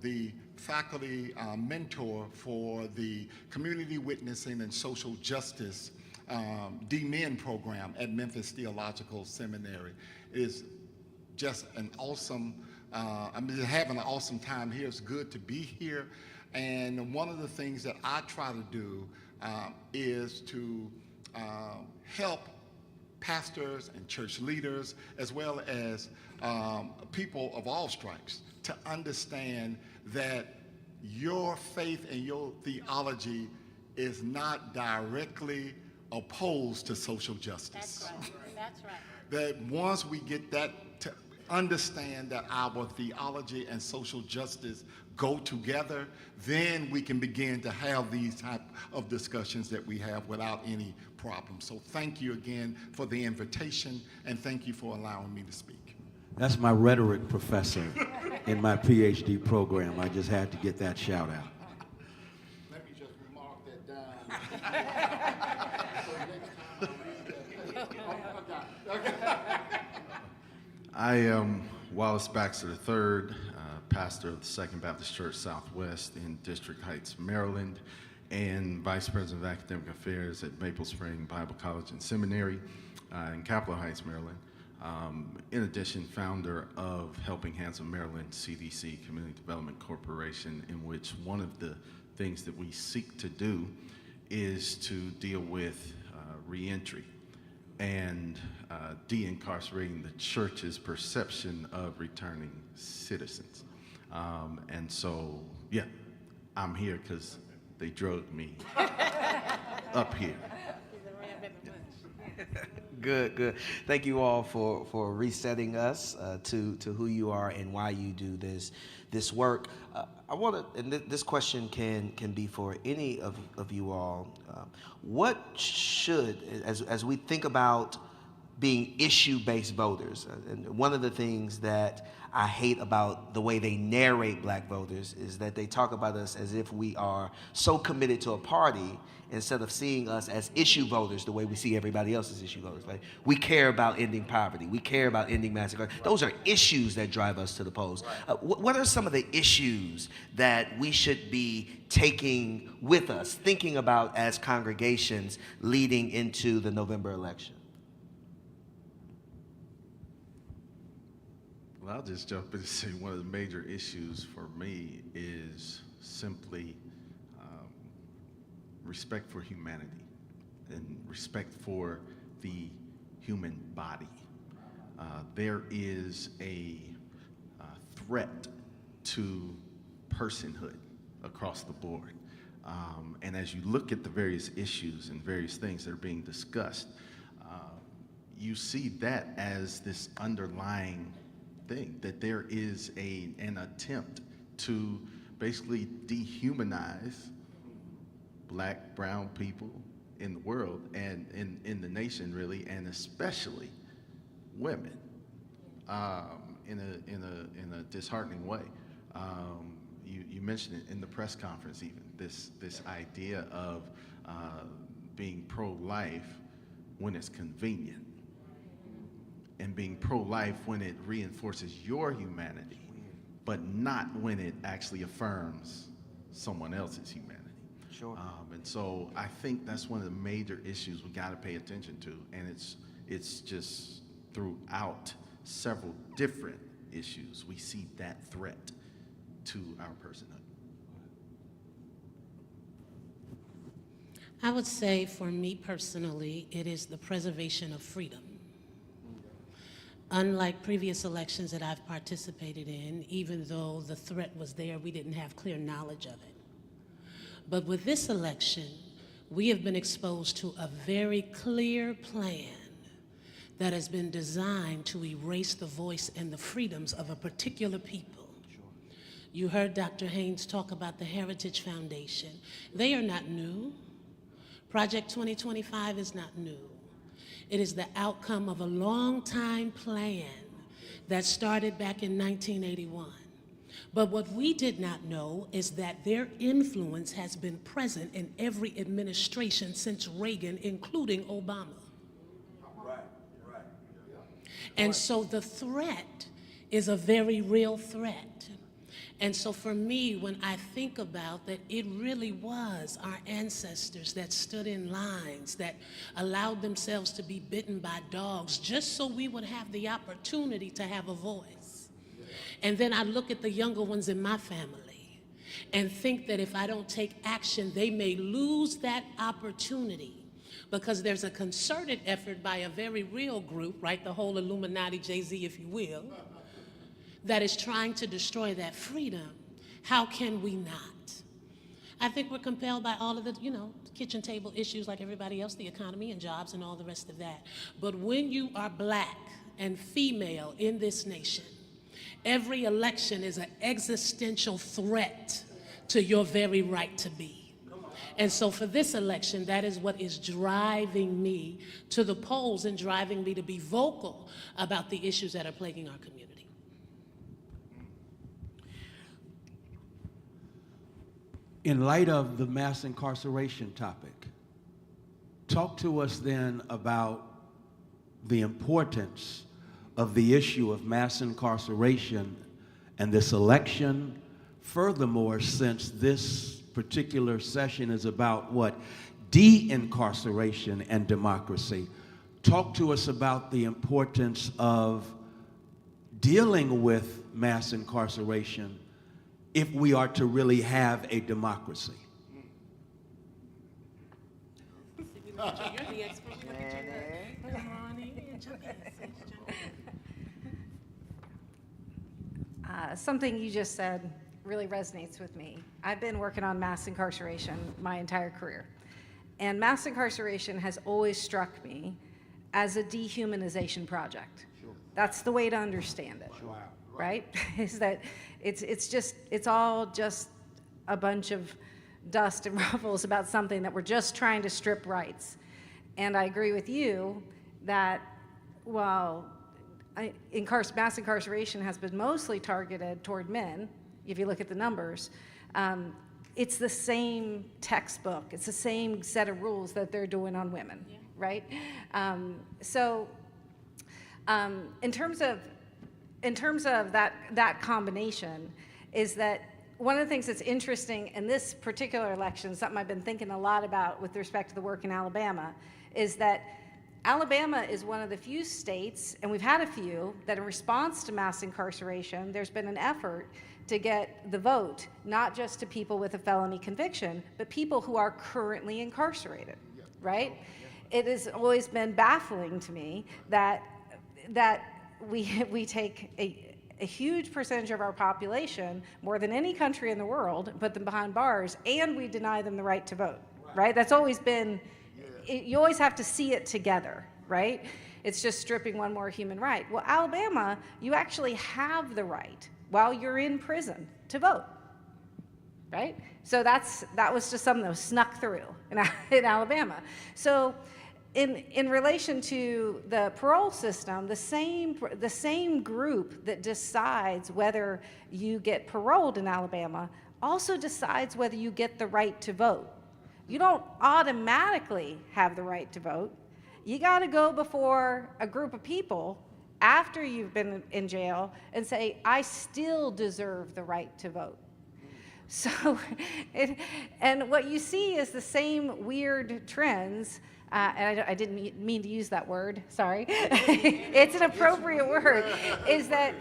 the faculty mentor for the Community Witnessing and Social Justice D-Min program at Memphis Theological Seminary. It is just an awesome, I'm just having an awesome time here. It's good to be here. And one of the things that I try to do is to help pastors and church leaders, as well as people of all stripes, to understand that your faith and your theology is not directly opposed to social justice. That's right. That's right. That once we get that to understand that our theology and social justice go together, then we can begin to have these type of discussions that we have without any problem. So thank you again for the invitation, and thank you for allowing me to speak. That's my rhetoric professor in my PhD program. I just had to get that shout out. Let me just mark that down. So next time I'll read that. I am Wallace Baxter III, pastor of the Second Baptist Church Southwest in District Heights, Maryland, and Vice President of Academic Affairs at Maple Spring Bible College and Seminary in Capitol Heights, Maryland. In addition, founder of Helping Hands of Maryland CDC, Community Development Corporation, in which one of the things that we seek to do is to deal with reentry and de-incarcerating the church's perception of returning citizens. And so, yeah, I'm here because they drugged me up here. Good, good. Thank you all for resetting us to who you are and why you do this work. I want to, and this question can be for any of you all. What should, as we think about being issue-based voters, and one of the things that I hate about the way they narrate black voters is that they talk about us as if we are so committed to a party instead of seeing us as issue voters the way we see everybody else as issue voters. Like, we care about ending poverty. We care about ending massacre. Those are issues that drive us to the polls. What are some of the issues that we should be taking with us, thinking about as congregations leading into the November election? Well, I'll just jump in and say one of the major issues for me is simply respect for humanity and respect for the human body. There is a threat to personhood across the board. And as you look at the various issues and various things that are being discussed, you see that as this underlying thing, that there is an attempt to basically dehumanize black, brown people in the world and in the nation, really, and especially women, in a disheartening way. You mentioned it in the press conference, even this idea of being pro-life when it's convenient, and being pro-life when it reinforces your humanity, but not when it actually affirms someone else's humanity. Sure. And so I think that's one of the major issues we got to pay attention to, and it's just throughout several different issues we see that threat to our personhood. I would say for me personally, it is the preservation of freedom. Unlike previous elections that I've participated in, even though the threat was there, we didn't have clear knowledge of it. But with this election, we have been exposed to a very clear plan that has been designed to erase the voice and the freedoms of a particular people. You heard Dr. Haynes talk about the Heritage Foundation. They are not new. Project 2025 is not new. It is the outcome of a long-time plan that started back in 1981. But what we did not know is that their influence has been present in every administration since Reagan, including Obama. And so the threat is a very real threat. And so for me, when I think about that, it really was our ancestors that stood in lines, that allowed themselves to be bitten by dogs, just so we would have the opportunity to have a voice. And then I look at the younger ones in my family and think that if I don't take action, they may lose that opportunity, because there's a concerted effort by a very real group, right, the whole Illuminati, Jay-Z, if you will, that is trying to destroy that freedom. How can we not? I think we're compelled by all of the, kitchen table issues like everybody else, the economy and jobs and all the rest of that. But when you are black and female in this nation, every election is an existential threat to your very right to be. And so for this election, that is what is driving me to the polls and driving me to be vocal about the issues that are plaguing our community. In light of the mass incarceration topic, talk to us then about the importance of the issue of mass incarceration and this election. Furthermore, since this particular session is about what? De-incarceration and democracy. Talk to us about the importance of dealing with mass incarceration if we are to really have a democracy. Something you just said really resonates with me. I've been working on mass incarceration my entire career. And mass incarceration has always struck me as a dehumanization project. Sure. That's the way to understand it. Sure. Right? Is that it's all just a bunch of dust and ruffles about something that we're just trying to strip rights. And I agree with you that while mass incarceration has been mostly targeted toward men, if you look at the numbers, it's the same textbook, it's the same set of rules that they're doing on women, yeah. Right? In terms of that combination, is that one of the things that's interesting in this particular election, something I've been thinking a lot about with respect to the work in Alabama, is that Alabama is one of the few states, and we've had a few, that in response to mass incarceration, there's been an effort to get the vote, not just to people with a felony conviction, but people who are currently incarcerated, right? It has always been baffling to me that we take a huge percentage of our population, more than any country in the world, and put them behind bars, and we deny them the right to vote, right? That's always been, you always have to see it together, right? It's just stripping one more human right. Well, Alabama, you actually have the right while you're in prison to vote, right? So that was just something that was snuck through in Alabama. So in relation to the parole system, the same group that decides whether you get paroled in Alabama also decides whether you get the right to vote. You don't automatically have the right to vote. You got to go before a group of people after you've been in jail and say, I still deserve the right to vote. So, and what you see is the same weird trends, and I didn't mean to use that word, sorry. It's an appropriate word, is that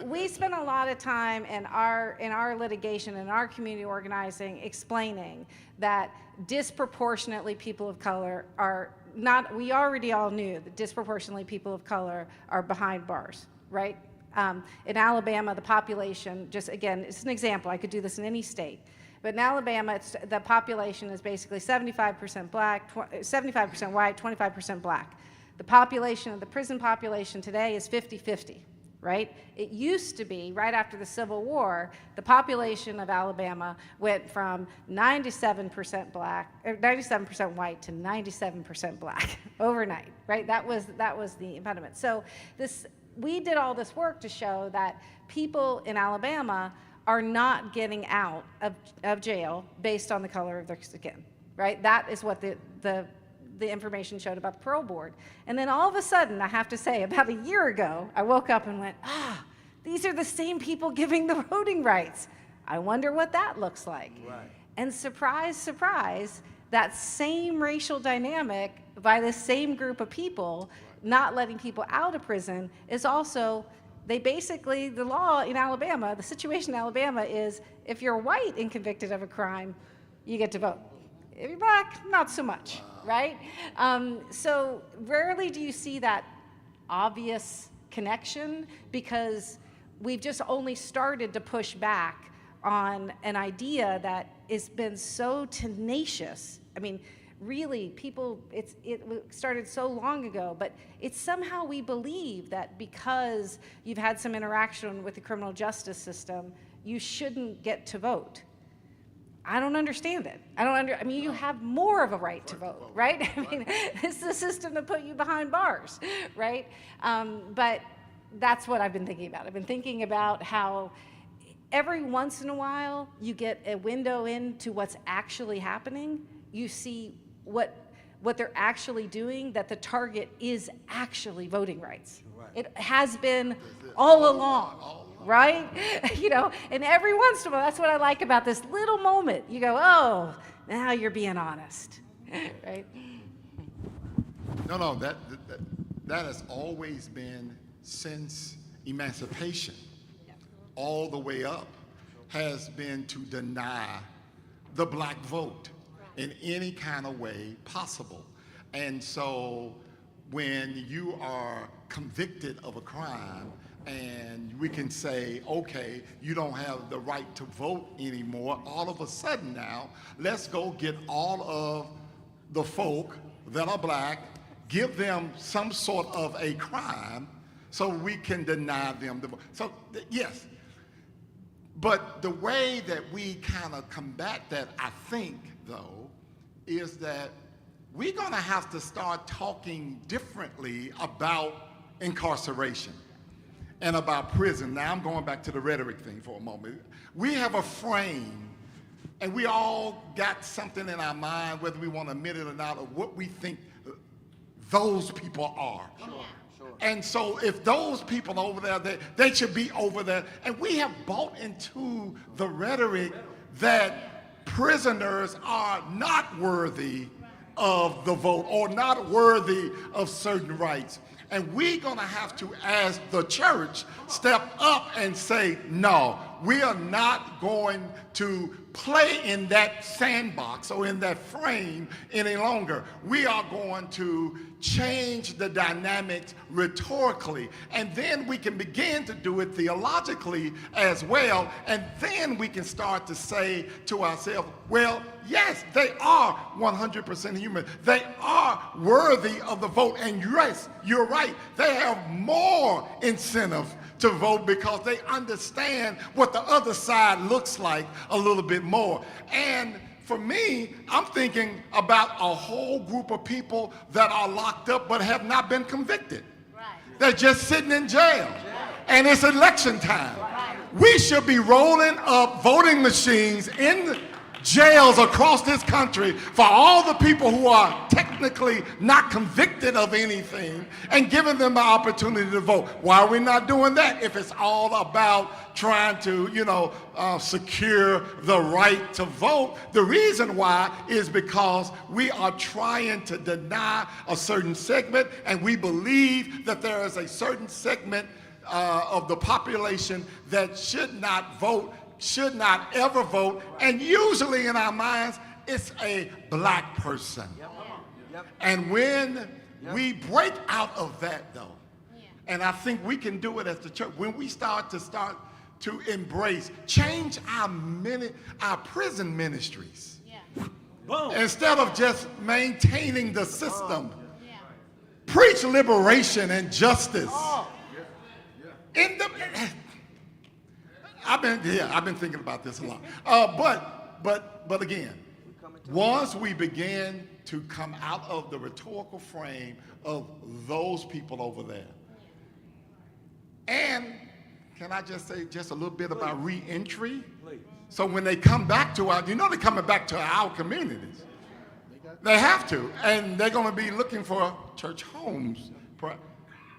we spend a lot of time in our litigation and our community organizing explaining that disproportionately people of color are not, we already all knew that disproportionately people of color are behind bars, right? In Alabama, the population, just again, it's an example, I could do this in any state, but in Alabama, the population is basically 75% black, 75% white, 25% black. The population, the prison population today is 50-50. right? It used to be, right after the Civil War, the population of Alabama went from 97% black, or 97% white to 97% black overnight, right? That was the impediment. So we did all this work to show that people in Alabama are not getting out of jail based on the color of their skin, right? That is what the information showed about the parole board. And then all of a sudden, I have to say, about a year ago, I woke up and went, these are the same people giving the voting rights. I wonder what that looks like. Right. And surprise, surprise, that same racial dynamic by the same group of people not letting people out of prison is also, the law in Alabama, the situation in Alabama is if you're white and convicted of a crime, you get to vote. If you're black, not so much, right? So rarely do you see that obvious connection because we've just only started to push back on an idea that has been so tenacious. I mean, really, it started so long ago, but it's somehow we believe that because you've had some interaction with the criminal justice system, you shouldn't get to vote. I don't understand it. I mean, you have more of a right to vote, right? I mean, it's the system that put you behind bars, right? But that's what I've been thinking about. I've been thinking about how every once in a while you get a window into what's actually happening. You see what they're actually doing, that the target is actually voting rights. Right. It has been all along. Right? You know, and every once in a while, that's what I like about this little moment. You go, oh, now you're being honest, right? No, that has always been since emancipation, all the way up, has been to deny the black vote in any kind of way possible. And so when you are convicted of a crime, and we can say, okay, you don't have the right to vote anymore. All of a sudden now, let's go get all of the folk that are black, give them some sort of a crime so we can deny them the vote. So, yes. But the way that we kind of combat that, I think, though, is that we're going to have to start talking differently about incarceration and about prison. Now I'm going back to the rhetoric thing for a moment. We have a frame, and we all got something in our mind, whether we want to admit it or not, of what we think those people are. Sure. And so if those people over there, they should be over there. And we have bought into the rhetoric that prisoners are not worthy of the vote or not worthy of certain rights. And we're going to have to, as the church, step up and say, no, we are not going to play in that sandbox or in that frame any longer. We are going to change the dynamics rhetorically, and then we can begin to do it theologically as well, and then we can start to say to ourselves, well, yes, they are 100% human. They are worthy of the vote, and yes, you're right. They have more incentive to vote because they understand what the other side looks like a little bit more. And for me, I'm thinking about a whole group of people that are locked up but have not been convicted. Right. They're just sitting in jail. And it's election time. Right. We should be rolling up voting machines in jails across this country for all the people who are technically not convicted of anything and giving them the opportunity to vote. Why are we not doing that if it's all about trying to, secure the right to vote? The reason why is because we are trying to deny a certain segment, and we believe that there is a certain segment of the population that should not vote, should not ever vote, and usually in our minds, it's a black person. And when we break out of that, though, and I think we can do it as the church, when we start to embrace, change our prison ministries. Instead of just maintaining the system, preach liberation and justice In the, I've been thinking about this a lot. But again, once we begin to come out of the rhetorical frame of those people over there, and can I just say just a little bit about re-entry? So when they come back to our, they're coming back to our communities. They have to, and they're going to be looking for church homes,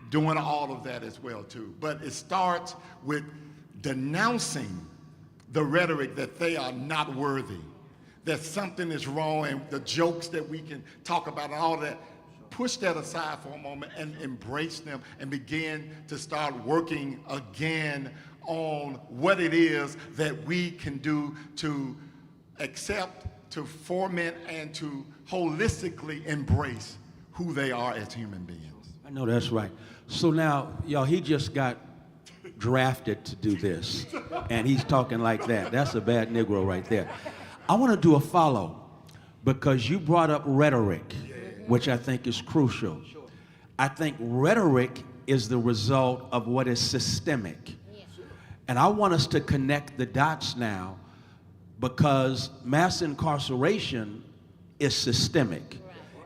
doing all of that as well too. But it starts with denouncing the rhetoric that they are not worthy, that something is wrong, and the jokes that we can talk about and all that. Push that aside for a moment and embrace them and begin to start working again on what it is that we can do to accept, to foment, and to holistically embrace who they are as human beings. I know that's right. So now, y'all, he just got drafted to do this, and he's talking like that. That's a bad Negro right there. I want to do a follow, because you brought up rhetoric, which I think is crucial. I think rhetoric is the result of what is systemic. And I want us to connect the dots now, because mass incarceration is systemic.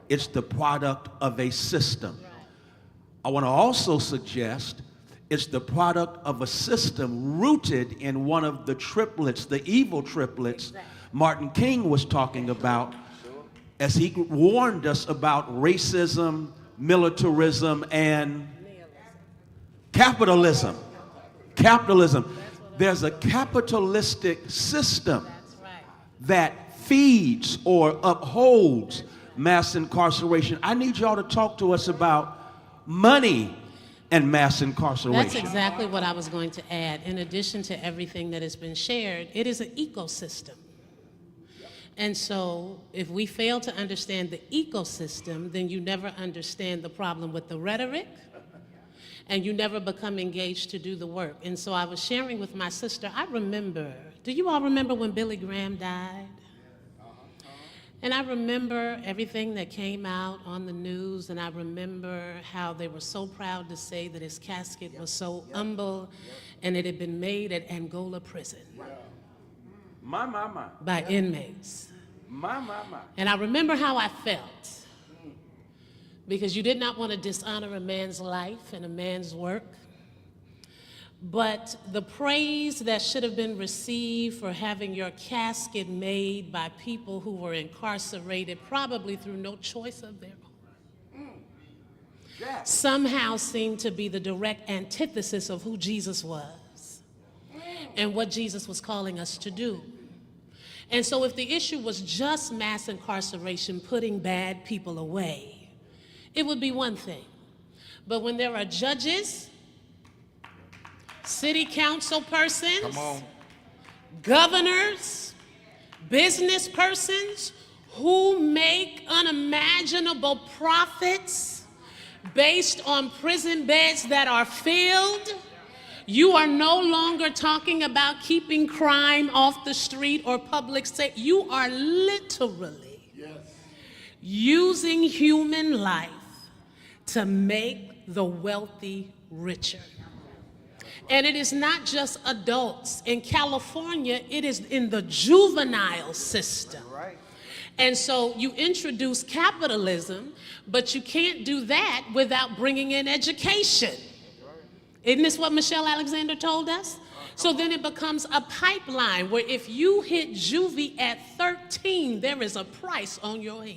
It's the product of a system. I want to also suggest it's the product of a system rooted in one of the triplets, the evil triplets Martin King was talking about, as he warned us about racism, militarism, and capitalism. Capitalism. There's a capitalistic system that feeds or upholds mass incarceration. I need y'all to talk to us about money and mass incarceration. That's exactly what I was going to add. In addition to everything that has been shared, it is an ecosystem. And so if we fail to understand the ecosystem, then you never understand the problem with the rhetoric, and you never become engaged to do the work. And so I was sharing with my sister, I remember, do you all remember when Billy Graham died? And I remember everything that came out on the news, and I remember how they were so proud to say that his casket was so humble, and it had been made at Angola prison. My. By inmates. My. And I remember how I felt, because you did not want to dishonor a man's life and a man's work. But the praise that should have been received for having your casket made by people who were incarcerated, probably through no choice of their own, somehow seemed to be the direct antithesis of who Jesus was and what Jesus was calling us to do. And so if the issue was just mass incarceration, putting bad people away, it would be one thing. But when there are judges, city council persons, governors, business persons who make unimaginable profits based on prison beds that are filled, you are no longer talking about keeping crime off the street or public safety. You are literally using human life to make the wealthy richer. And it is not just adults. In California, it is in the juvenile system. And so you introduce capitalism, but you can't do that without bringing in education. Isn't this what Michelle Alexander told us? So then it becomes a pipeline where if you hit juvie at 13, there is a price on your head.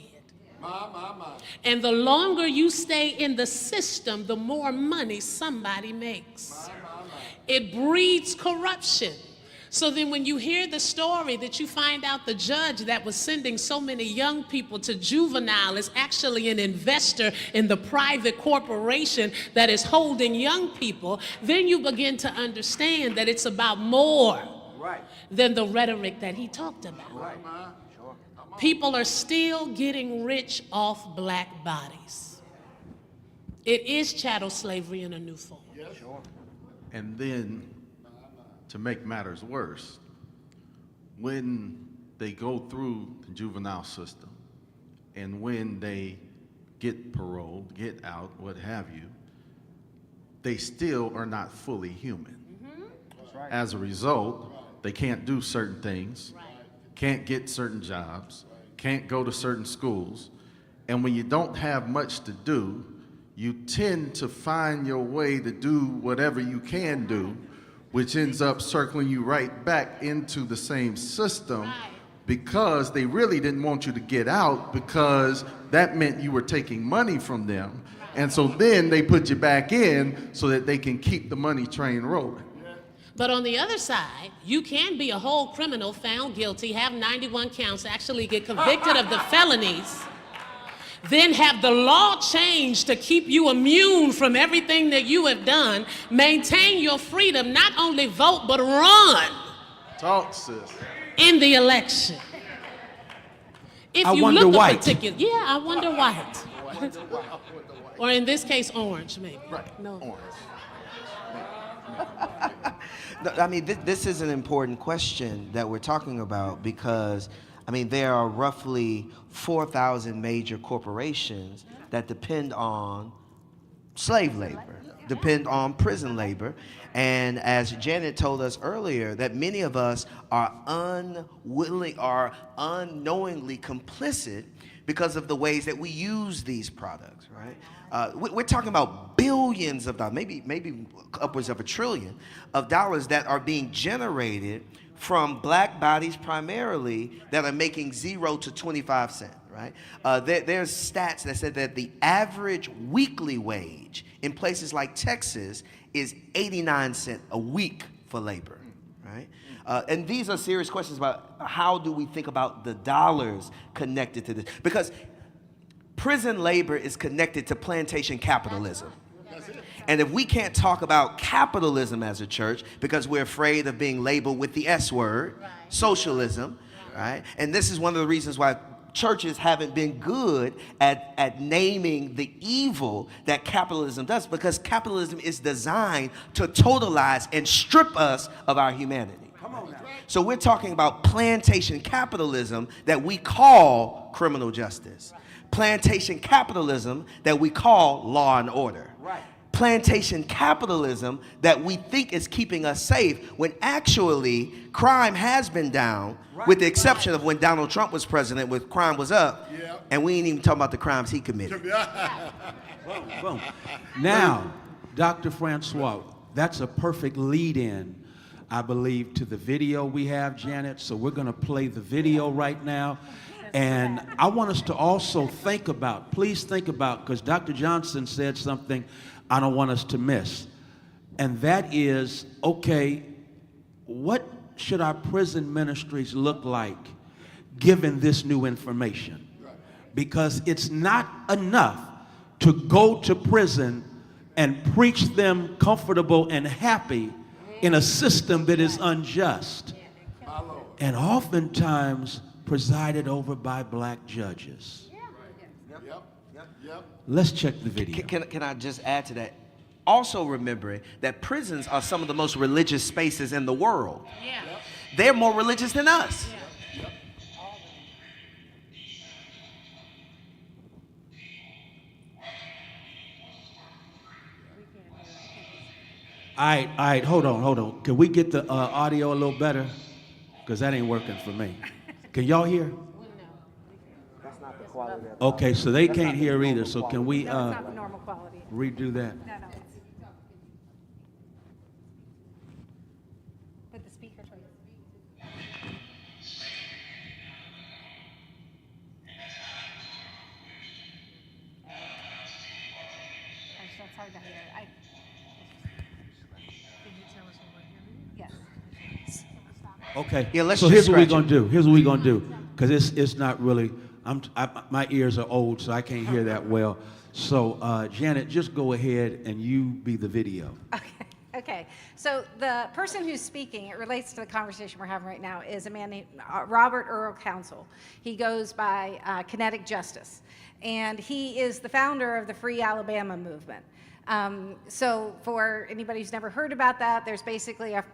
And the longer you stay in the system, the more money somebody makes. It breeds corruption. So then when you hear the story that you find out the judge that was sending so many young people to juvenile is actually an investor in the private corporation that is holding young people, then you begin to understand that it's about more than the rhetoric that he talked about. People are still getting rich off black bodies. It is chattel slavery in a new form. And then, to make matters worse, when they go through the juvenile system and when they get paroled, get out, what have you, they still are not fully human. As a result, they can't do certain things, can't get certain jobs, can't go to certain schools. And when you don't have much to do, you tend to find your way to do whatever you can do, which ends up circling you right back into the same system, because they really didn't want you to get out, because that meant you were taking money from them. And so then they put you back in so that they can keep the money train rolling. But on the other side, you can be a whole criminal, found guilty, have 91 counts, actually get convicted of the felonies, then have the law changed to keep you immune from everything that you have done, maintain your freedom, not only vote, but run Talk, sis. in the election. If I you wonder look a white. particular, yeah, I wonder white. Or in this case, orange, maybe. No. No, I mean, this is an important question that we're talking about, because, I mean, there are roughly 4,000 major corporations that depend on slave labor, depend on prison labor. And as Janet told us earlier, that many of us are unwilling or unknowingly complicit because of the ways that we use these products, right? We're talking about billions of dollars, maybe upwards of $1 trillion of dollars that are being generated from black bodies primarily that are making 0 to 25 cents, right? There's stats that said that the average weekly wage in places like Texas is 89 cents a week for labor, right? And these are serious questions about how do we think about the dollars connected to this? Because prison labor is connected to plantation capitalism. And if we can't talk about capitalism as a church because we're afraid of being labeled with the S word, socialism, right? And this is one of the reasons why churches haven't been good at naming the evil that capitalism does, because capitalism is designed to totalize and strip us of our humanity. So we're talking about plantation capitalism that we call criminal justice. Plantation capitalism that we call law and order. Plantation capitalism that we think is keeping us safe, when actually crime has been down, with the exception of when Donald Trump was president, when crime was up, and we ain't even talking about the crimes he committed. Boom. Now, Dr. Francois, that's a perfect lead-in, I believe, to the video we have, Janet. So we're going to play the video right now. And I want us to also think about, please think about, because Dr. Johnson said something I don't want us to miss. And that is, okay, what should our prison ministries look like given this new information? Because it's not enough to go to prison and preach them comfortable and happy in a system that is unjust and oftentimes presided over by black judges. Let's check the video. Can I just add to that? Also remembering that prisons are some of the most religious spaces in the world. They're more religious than us. All right, hold on. Can we get the audio a little better? Because that ain't working for me. Can y'all hear? Okay, so they can't hear either, so can we No, it's not the normal quality. redo that? No. Put the speaker toward you. That's hard to hear. Yes. Okay. Yeah, let's so just here's what we're scratch gonna do. Here's what we're gonna do, because it's not really. My ears are old, so I can't hear that well. So Janet, just go ahead and you be the video. Okay. So the person who's speaking, it relates to the conversation we're having right now, is a man named Robert Earl Council. He goes by Kinetic Justice, and he is the founder of the Free Alabama movement. So for anybody who's never heard about that, there's basically a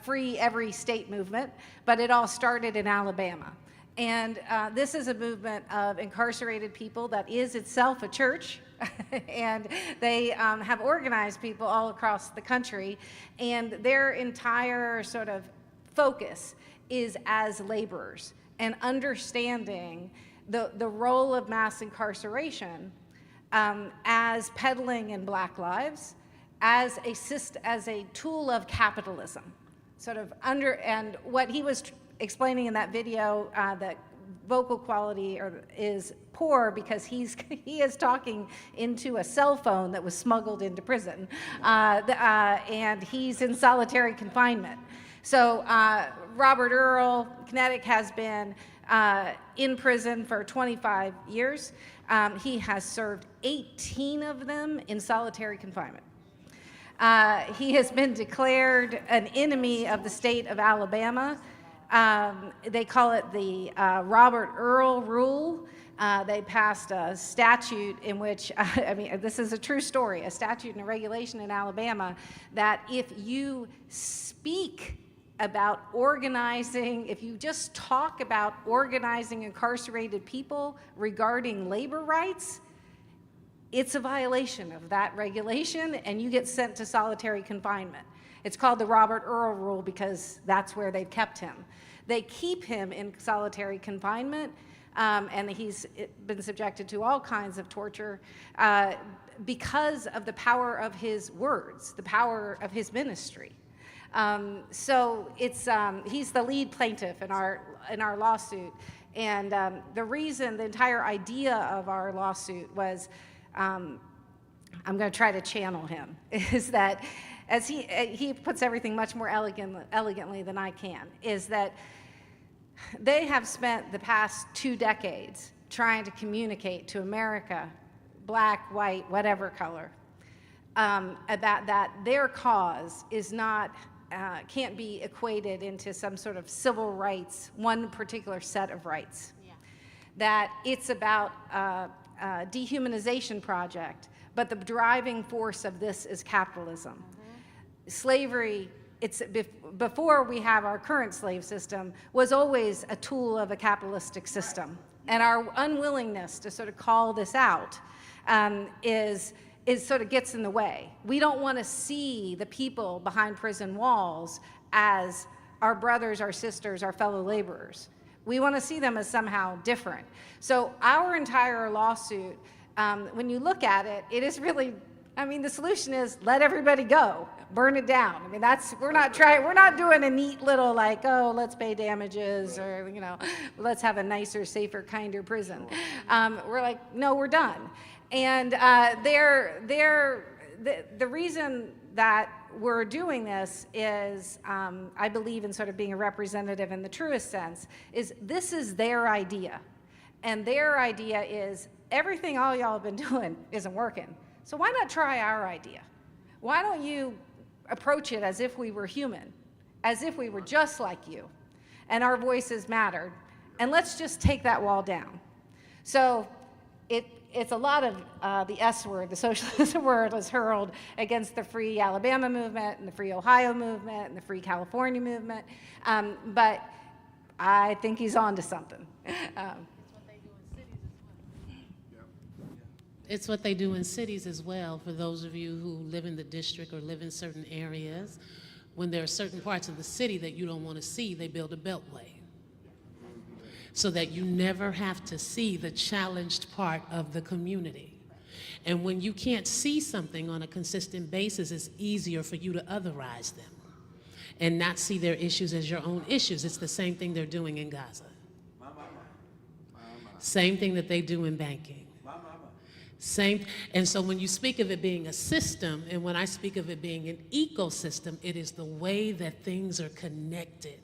free every state movement, but it all started in Alabama. And this is a movement of incarcerated people that is itself a church, And they have organized people all across the country, and their entire sort of focus is as laborers and understanding the role of mass incarceration as peddling in Black lives, as a tool of capitalism, and what he was explaining in that video, that vocal quality is poor because he is talking into a cell phone that was smuggled into prison, and he's in solitary confinement. So Robert Earl, Kinetic, has been in prison for 25 years. He has served 18 of them in solitary confinement. He has been declared an enemy of the state of Alabama. They call it the Robert Earl Rule. They passed a statute in which, I mean, this is a true story, a statute and a regulation in Alabama that if you speak about organizing, if you just talk about organizing incarcerated people regarding labor rights, it's a violation of that regulation and you get sent to solitary confinement. It's called the Robert Earl Rule because that's where they've kept him. They keep him in solitary confinement, and he's been subjected to all kinds of torture because of the power of his words, the power of his ministry. So it's he's the lead plaintiff in our lawsuit, and the entire idea of our lawsuit was, I'm going to try to channel him, is that, as he puts everything much more elegantly than I can, is that they have spent the past 2 decades trying to communicate to America, black, white, whatever color, about that their cause is not, can't be equated into some sort of civil rights, one particular set of rights. Yeah. That it's about a dehumanization project, but the driving force of this is capitalism. Mm-hmm. Slavery, before we have our current slave system, was always a tool of a capitalistic system. And our unwillingness to sort of call this out is sort of gets in the way. We don't want to see the people behind prison walls as our brothers, our sisters, our fellow laborers. We want to see them as somehow different. So our entire lawsuit, when you look at it, it is really, I mean, the solution is let everybody go, burn it down. I mean, we're not doing a neat little like, oh, let's pay damages or, you know, let's have a nicer, safer, kinder prison. We're like, no, we're done. And the reason that we're doing this is, I believe in sort of being a representative in the truest sense, is this is their idea. And their idea is everything all y'all have been doing isn't working. So why not try our idea? Why don't you approach it as if we were human, as if we were just like you, and our voices mattered, and let's just take that wall down. So it's a lot of the S word, the socialist word, was hurled against the Free Alabama movement and the Free Ohio movement and the Free California movement, but I think he's on to something. It's what they do in cities as well. For those of you who live in the district or live in certain areas, when there are certain parts of the city that you don't want to see, they build a beltway so that you never have to see the challenged part of the community. And when you can't see something on a consistent basis, it's easier for you to otherize them and not see their issues as your own issues. It's the same thing they're doing in Gaza. Same thing that they do in banking. Same, and so when you speak of it being a system, and when I speak of it being an ecosystem, it is the way that things are connected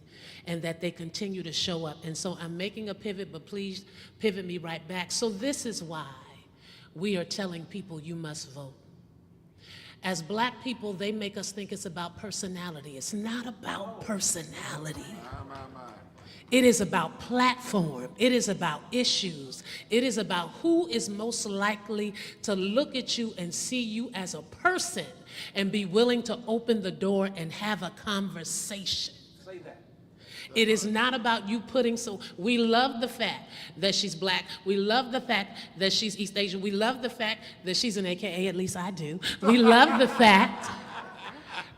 and that they continue to show up. And so I'm making a pivot, but please pivot me right back. So this is why we are telling people you must vote. As black people, they make us think it's about personality. It's not about personality. It is about platform. It is about issues. It is about who is most likely to look at you and see you as a person and be willing to open the door and have a conversation. Say that. It is not about you putting, so we love the fact that she's black. We love the fact that she's East Asian. We love the fact that she's an AKA, at least I do. We love the fact,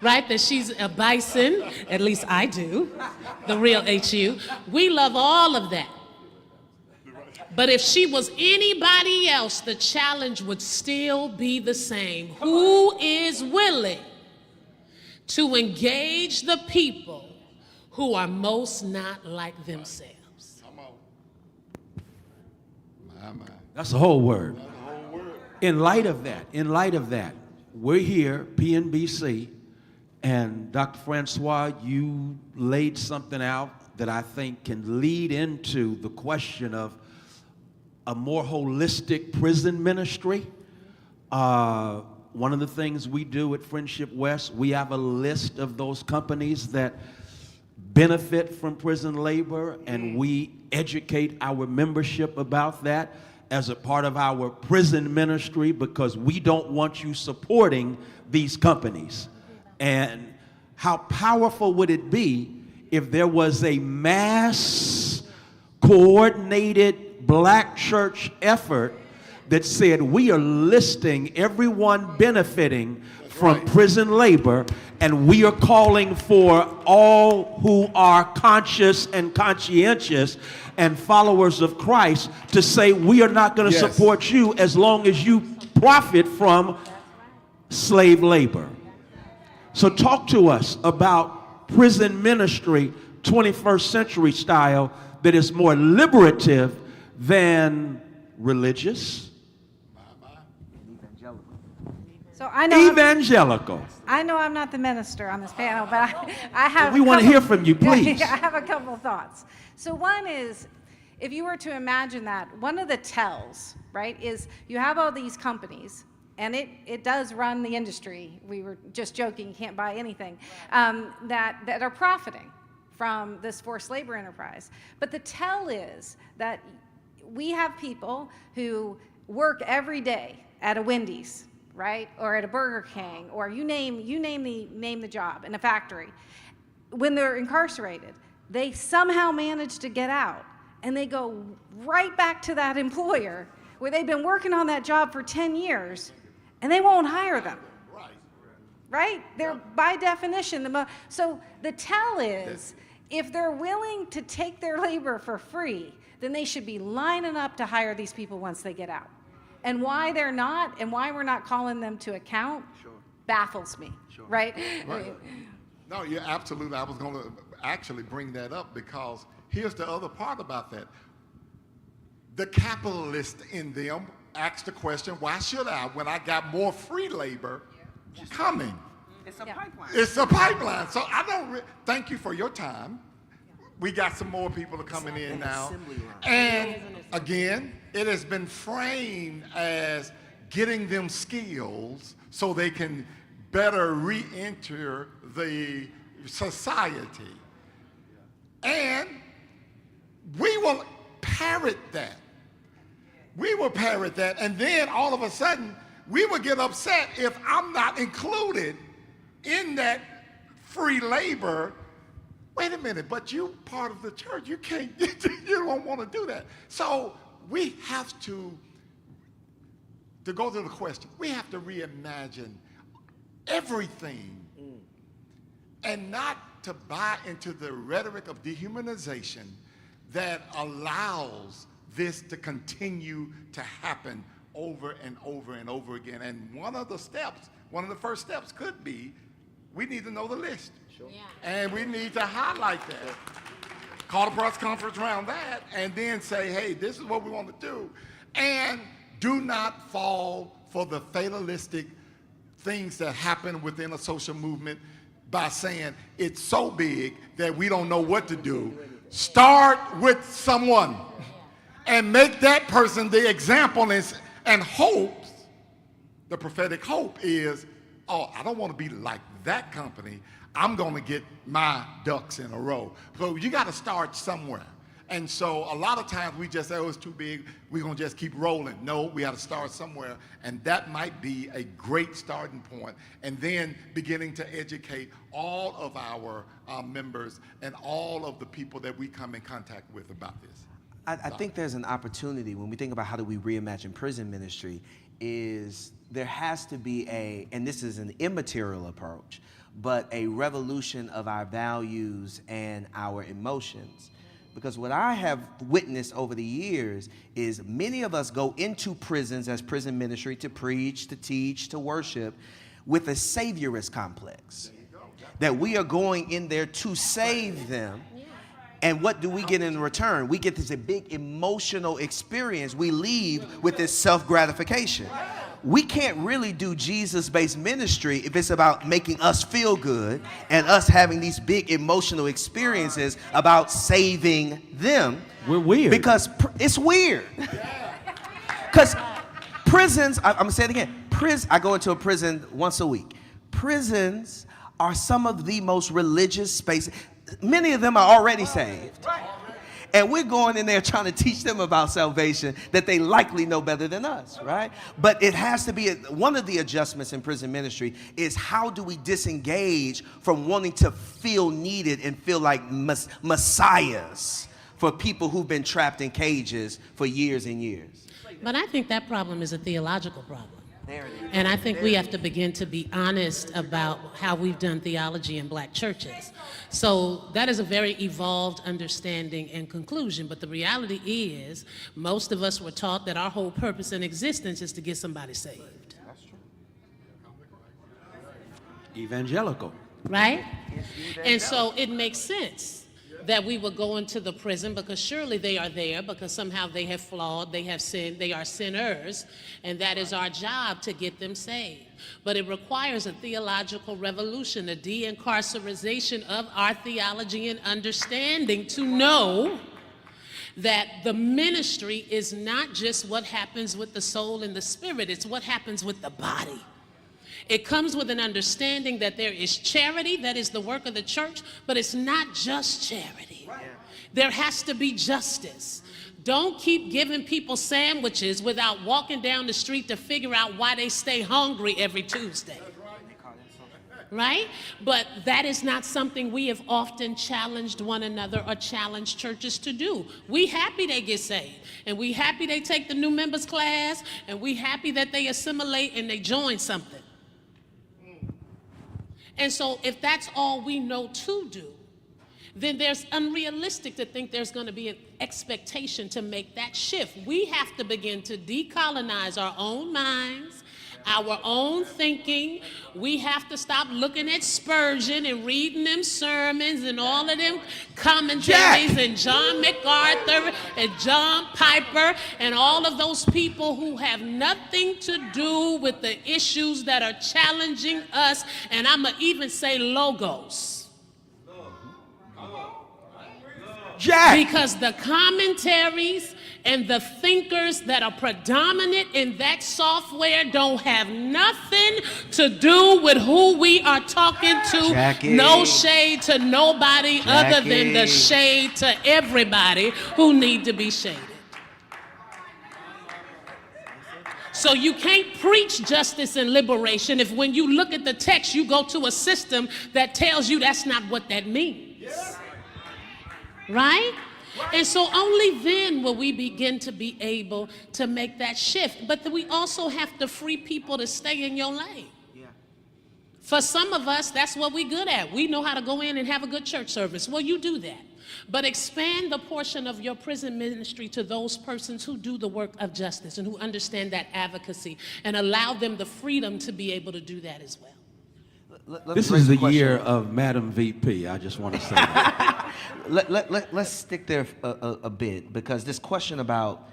right, that she's a bison, at least I do, the real HU. We love all of that. But if she was anybody else, the challenge would still be the same. Who is willing to engage the people who are most not like themselves? Come on. My. That's the whole word. In light of that, we're here, PNBC, and Dr. Francois, you laid something out that I think can lead into the question of a more holistic prison ministry. One of the things we do at Friendship West, we have a list of those companies that benefit from prison labor, and we educate our membership about that as a part of our prison ministry, because we don't want you supporting these companies. And how powerful would it be if there was a mass coordinated black church effort that said we are listing everyone benefiting from prison labor, and we are calling for all who are conscious and conscientious and followers of Christ to say we are not going to support you as long as you profit from slave labor. So talk to us about prison ministry, 21st century style, that is more liberative than religious, So I know evangelical. I know I'm not the minister on this panel, but I have. We want to hear from you, please. I have a couple of thoughts. So one is, if you were to imagine that, one of the tells, right, is you have all these companies, and it does run the industry. We were just joking, you can't buy anything, that are profiting from this forced labor enterprise. But the tell is that we have people who work every day at a Wendy's, right, or at a Burger King, or you name the job in a factory. When they're incarcerated, they somehow manage to get out, and they go right back to that employer where they've been working on that job for 10 years, and they won't hire them. Right? They're by definition so the tell is, if they're willing to take their labor for free, then they should be lining up to hire these people once they get out. And why they're not, and why we're not calling them to account, baffles me, right? No, you're absolutely. I was going to actually bring that up, because here's the other part about that. The capitalist in them asks the question, why should I, when I got more free labor coming? It's a pipeline. It's a pipeline. So I don't, thank you for your time. We got some more people coming in now. And again, it has been framed as getting them skills so they can better re-enter the society. And we will parrot that. We will parrot that, and then all of a sudden, we will get upset if I'm not included in that free labor. Wait a minute, but you part of the church. You can't, you don't want to do that. So we have to go to the question, we have to reimagine everything and not to buy into the rhetoric of dehumanization that allows this to continue to happen over and over and over again. And one of the first steps could be, we need to know the list. Sure. Yeah. And we need to highlight that. Call a press conference around that, and then say, hey, this is what we want to do. And do not fall for the fatalistic things that happen within a social movement by saying it's so big that we don't know what to do. Start with someone and make that person the example, and hope, the prophetic hope is, oh, I don't want to be like that company. I'm going to get my ducks in a row. So you got to start somewhere. And so a lot of times we just say, oh, it's too big, we're going to just keep rolling. No, we have to start somewhere, and that might be a great starting point. And then beginning to educate all of our members and all of the people that we come in contact with about this. I think there's an opportunity when we think about how do we reimagine prison ministry, is there has to be and this is an immaterial approach, but a revolution of our values and our emotions. Because what I have witnessed over the years is many of us go into prisons as prison ministry to preach, to teach, to worship with a saviorist complex. That we are going in there to save them. And what do we get in return? We get this big emotional experience. We leave with this self-gratification. We can't really do Jesus-based ministry if it's about making us feel good and us having these big emotional experiences about saving them. We're weird. Because it's weird. Because prisons, I'm going to say it again. I go into a prison once a week. Prisons are some of the most religious spaces. Many of them are already saved. And we're going in there trying to teach them about salvation that they likely know better than us, right? But it has to be, one of the adjustments in prison ministry is how do we disengage from wanting to feel needed and feel like messiahs for people who've been trapped in cages for years and years. But I think that problem is a theological problem. There it is. And I think we have to begin to be honest about how we've done theology in black churches. So that is a very evolved understanding and conclusion. But the reality is, most of us were taught that our whole purpose in existence is to get somebody saved. That's true. Evangelical. Right? And so it makes sense that we would go into the prison because surely they are there because somehow they have flawed, they have sinned, they are sinners, and that is our job to get them saved. But it requires a theological revolution, a de-incarcerization of our theology and understanding to know that the ministry is not just what happens with the soul and the spirit, it's what happens with the body. It comes with an understanding that there is charity, that is the work of the church, but it's not just charity. There has to be justice. Don't keep giving people sandwiches without walking down the street to figure out why they stay hungry every Tuesday. Right? But that is not something we have often challenged one another or challenged churches to do. We happy they get saved, and we happy they take the new members class, and we happy that they assimilate and they join something. And so if that's all we know to do, then there's unrealistic to think there's going to be an expectation to make that shift. We have to begin to decolonize our own minds, our own thinking. We have to stop looking at Spurgeon and reading them sermons and all of them commentaries and John MacArthur and John Piper and all of those people who have nothing to do with the issues that are challenging us, and I'm going to even say logos. Jack. Because the commentaries and the thinkers that are predominant in that software don't have nothing to do with who we are talking to. Jackie. No shade to nobody other than the Jackie. shade to everybody who need to be shaded. So you can't preach justice and liberation if when you look at the text you go to a system that tells you that's not what that means. Right? And so only then will we begin to be able to make that shift. But we also have to free people to stay in your lane. Yeah. For some of us, that's what we're good at. We know how to go in and have a good church service. Well, you do that. But expand the portion of your prison ministry to those persons who do the work of justice and who understand that advocacy, and allow them the freedom to be able to do that as well. This is the year of Madam VP. I just want to say that. Let's stick there a bit, because this question about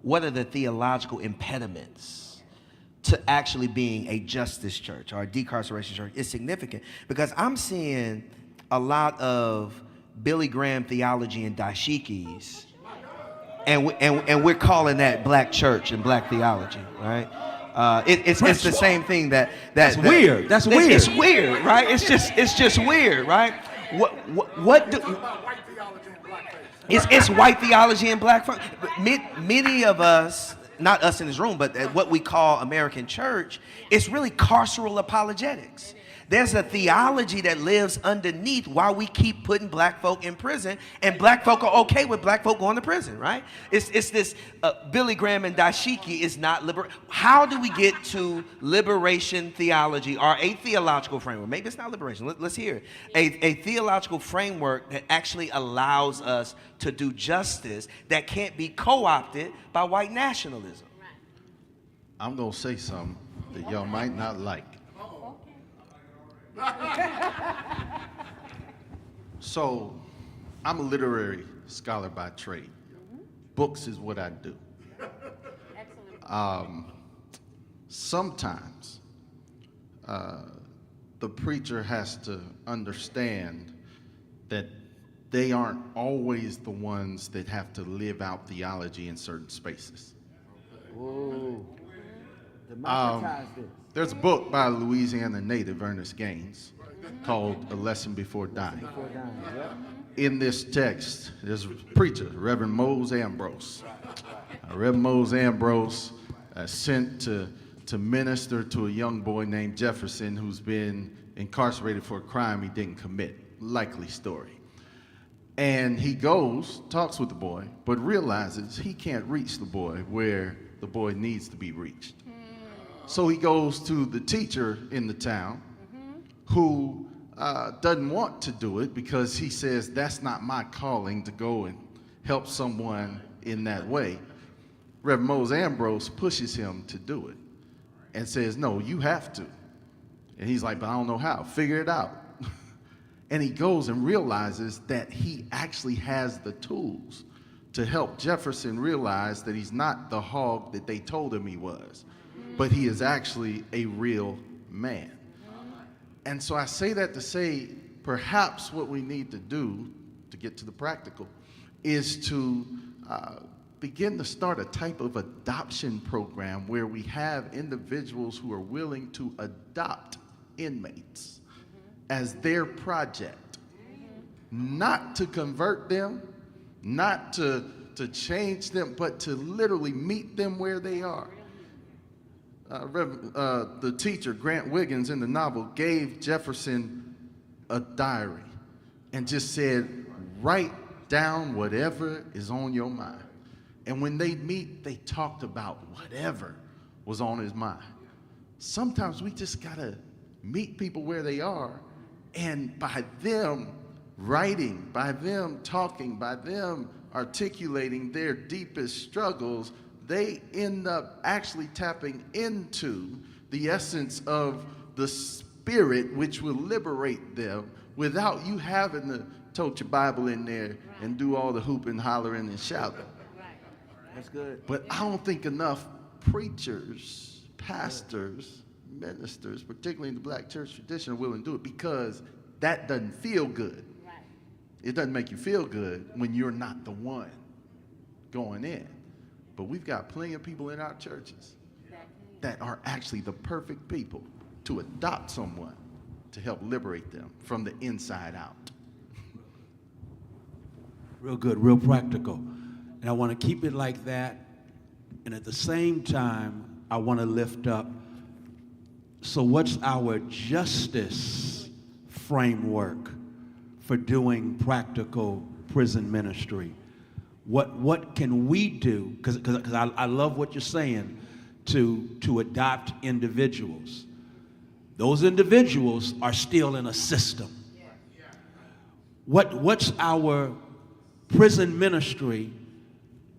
what are the theological impediments to actually being a justice church or a decarceration church is significant, because I'm seeing a lot of Billy Graham theology and dashikis, and we're calling that black church and black theology, right? It's the same thing that's weird. That's weird. It's weird, right? It's just weird, right? What do It's white theology and black. Many of us, not us in this room, but at what we call American church, it's really carceral apologetics. There's a theology that lives underneath why we keep putting black folk in prison, and black folk are okay with black folk going to prison, right? It's this Billy Graham and dashiki is not liber. How do we get to liberation theology or a theological framework? Maybe it's not liberation. Let's hear it. A theological framework that actually allows us to do justice that can't be co-opted by white nationalism. I'm going to say something that y'all might not like. So, I'm a literary scholar by trade. Books is what I do. Sometimes the preacher has to understand that they aren't always the ones that have to live out theology in certain spaces. There's a book by a Louisiana native, Ernest Gaines, called A Lesson Before Dying. In this text, there's a preacher, Reverend Mose Ambrose. Reverend Mose Ambrose sent to minister to a young boy named Jefferson who's been incarcerated for a crime he didn't commit. Likely story. And he goes, talks with the boy, but realizes he can't reach the boy where the boy needs to be reached. So he goes to the teacher in the town who doesn't want to do it because he says, that's not my calling to go and help someone in that way. Reverend Mose Ambrose pushes him to do it and says, no, you have to. And he's like, but I don't know how. Figure it out. And he goes and realizes that he actually has the tools to help Jefferson realize that he's not the hog that they told him he was, but he is actually a real man. And so I say that to say, perhaps what we need to do to get to the practical is to begin to start a type of adoption program where we have individuals who are willing to adopt inmates as their project, not to convert them, not to change them, but to literally meet them where they are. The teacher, Grant Wiggins, in the novel, gave Jefferson a diary and just said, write down whatever is on your mind. And when they meet, they talked about whatever was on his mind. Sometimes we just gotta meet people where they are, and by them writing, by them talking, by them articulating their deepest struggles, they end up actually tapping into the essence of the Spirit, which will liberate them without you having to tote your Bible in there and do all the hooping, hollering, and shouting. That's good. But I don't think enough preachers, pastors, ministers, particularly in the black church tradition, are willing to do it because that doesn't feel good. It doesn't make you feel good when you're not the one going in. But we've got plenty of people in our churches that are actually the perfect people to adopt someone to help liberate them from the inside out. Real good, real practical. And I want to keep it like that. And at the same time, I want to lift up, so what's our justice framework for doing practical prison ministry? What can we do? Because I love what you're saying, to adopt individuals. Those individuals are still in a system. What's our prison ministry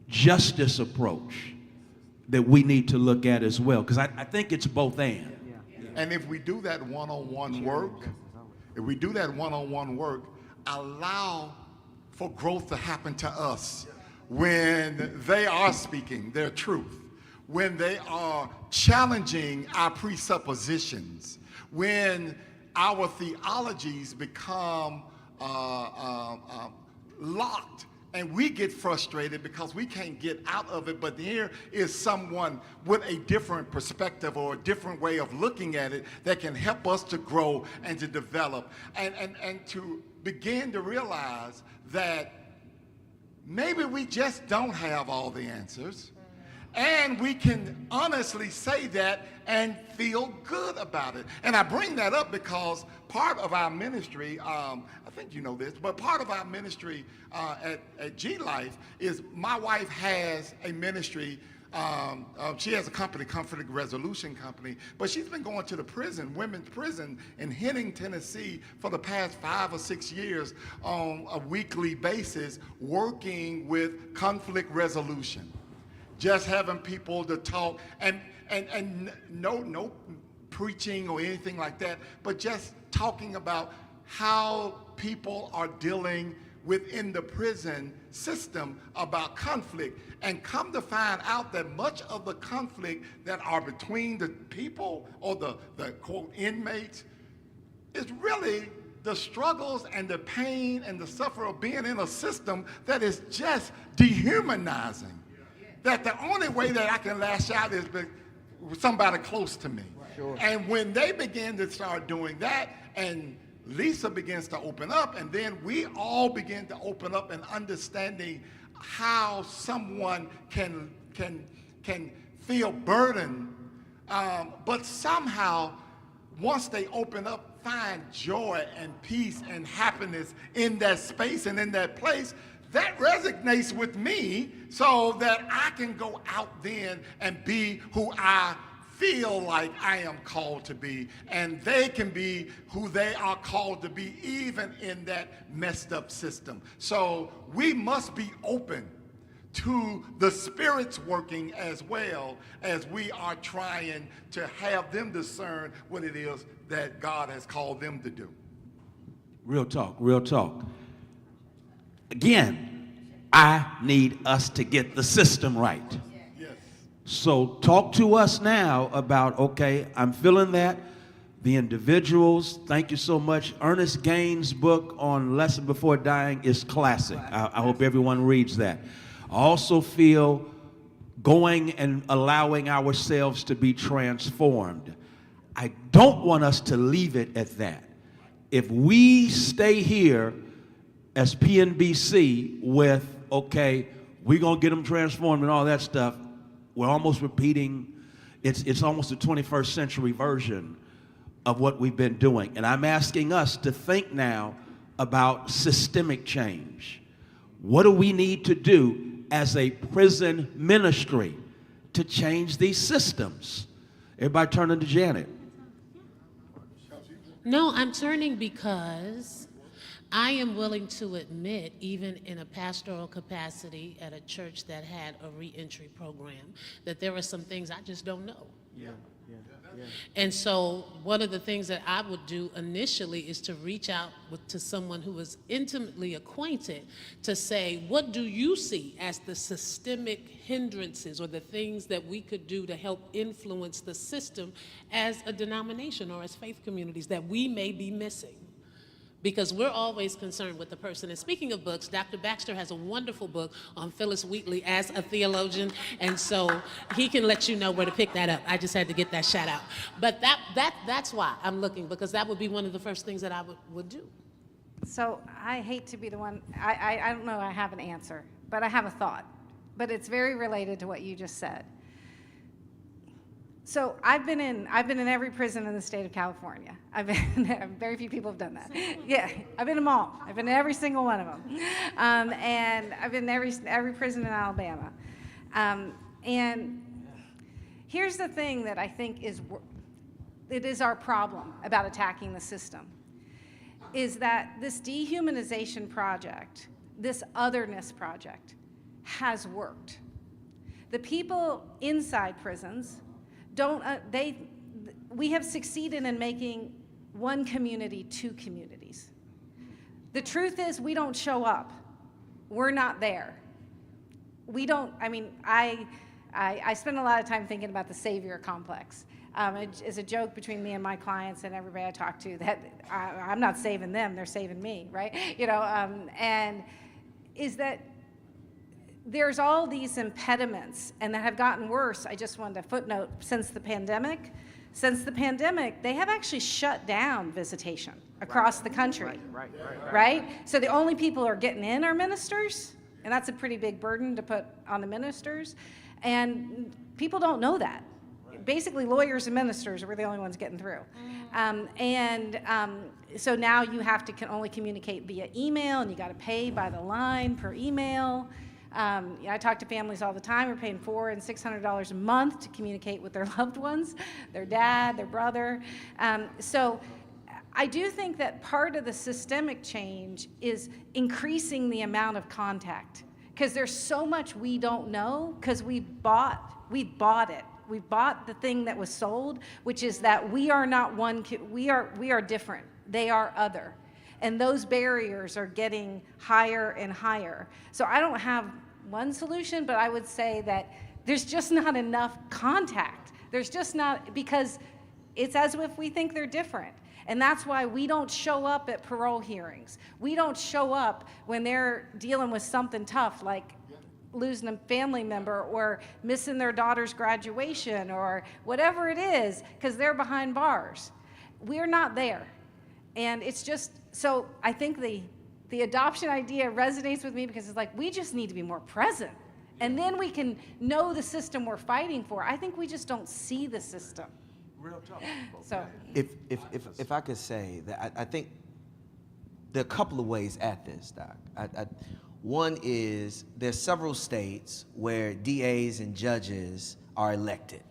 justice approach that we need to look at as well? Because I think it's both and. And if we do that one-on-one work, allow for growth to happen to us when they are speaking their truth, when they are challenging our presuppositions, when our theologies become locked and we get frustrated because we can't get out of it, but here is someone with a different perspective or a different way of looking at it that can help us to grow and to develop and to begin to realize that maybe we just don't have all the answers. And we can honestly say that and feel good about it. And I bring that up because part of our ministry, I think you know this, but part of our ministry at G Life is my wife has a ministry. She has a company, Conflict Resolution Company, but she's been going to the prison, women's prison in Henning, Tennessee for the past 5 or 6 years on a weekly basis, working with conflict resolution. Just having people to talk and no preaching or anything like that, but just talking about how people are dealing within the prison system about conflict, and come to find out that much of the conflict that are between the people or the quote inmates is really the struggles and the pain and the suffering of being in a system that is just dehumanizing. That the only way that I can lash out is with somebody close to me. Sure. And when they begin to start doing that, and Lisa begins to open up, and then we all begin to open up and understanding how someone can feel burdened, but somehow once they open up, find joy and peace and happiness in that space and in that place. That resonates with me so that I can go out then and be who I feel like I am called to be, and they can be who they are called to be, even in that messed up system. So we must be open to the Spirit's working as well as we are trying to have them discern what it is that God has called them to do. Real talk, real talk. Again, I need us to get the system right. Yes. So talk to us now about, okay, I'm feeling that. The individuals, thank you so much. Ernest Gaines' book on Lesson Before Dying is classic. I hope everyone reads that. I also feel going and allowing ourselves to be transformed. I don't want us to leave it at that. If we stay here as PNBC with, okay, we're going to get them transformed and all that stuff, we're almost repeating, it's almost a 21st century version of what we've been doing. And I'm asking us to think now about systemic change. What do we need to do as a prison ministry to change these systems? Everybody turning to Janet. No, I'm turning because I am willing to admit, even in a pastoral capacity at a church that had a reentry program, that there are some things I just don't know. Yeah. And so one of the things that I would do initially is to reach out to someone who is intimately acquainted to say, what do you see as the systemic hindrances or the things that we could do to help influence the system as a denomination or as faith communities that we may be missing? Because we're always concerned with the person. And speaking of books, Dr. Baxter has a wonderful book on Phyllis Wheatley as a theologian, and so he can let you know where to pick that up. I just had to get that shout out. But that's why I'm looking, because that would be one of the first things that I would do. So I hate to be the one, I don't know I have an answer, but I have a thought. But it's very related to what you just said. So I've been in every prison in the state of California. Very few people have done that. Yeah, I've been in them all. I've been in every single one of them. And I've been in every prison in Alabama. And here's the thing that I think it is our problem about attacking the system, is that this dehumanization project, this otherness project, has worked. The people inside prisons we have succeeded in making one community two communities. The truth is, we don't show up. We're not there. We don't, I spend a lot of time thinking about the savior complex. It's a joke between me and my clients and everybody I talk to that I'm not saving them, they're saving me, right? And is that there's all these impediments, and that have gotten worse. I just wanted to footnote, since the pandemic, they have actually shut down visitation across the country. Right? So the only people who are getting in are ministers, And that's a pretty big burden to put on the ministers. And people don't know that. Basically, lawyers and ministers were the only ones getting through. So now you have to can only communicate via email, and you got to pay by the line per email. I talk to families all the time. We're paying $400 and $600 a month to communicate with their loved ones, their dad, their brother. So I do think that part of the systemic change is increasing the amount of contact, because there's so much we don't know because we bought it. We bought the thing that was sold, which is that we are not one. We are different. They are other. And those barriers are getting higher and higher. So I don't have one solution, but I would say that there's just not enough contact. There's just not, because it's as if we think they're different. And that's why we don't show up at parole hearings. We don't show up when they're dealing with something tough, like losing a family member or missing their daughter's graduation or whatever it is, because they're behind bars. We're not there. And it's just, so I think the adoption idea resonates with me, because it's like, we just need to be more present. And then we can know the system we're fighting for. I think we just don't see the system. Real talk. So, If I could say that, I think there are a couple of ways at this, Doc. One is there's several states where DAs and judges are elected.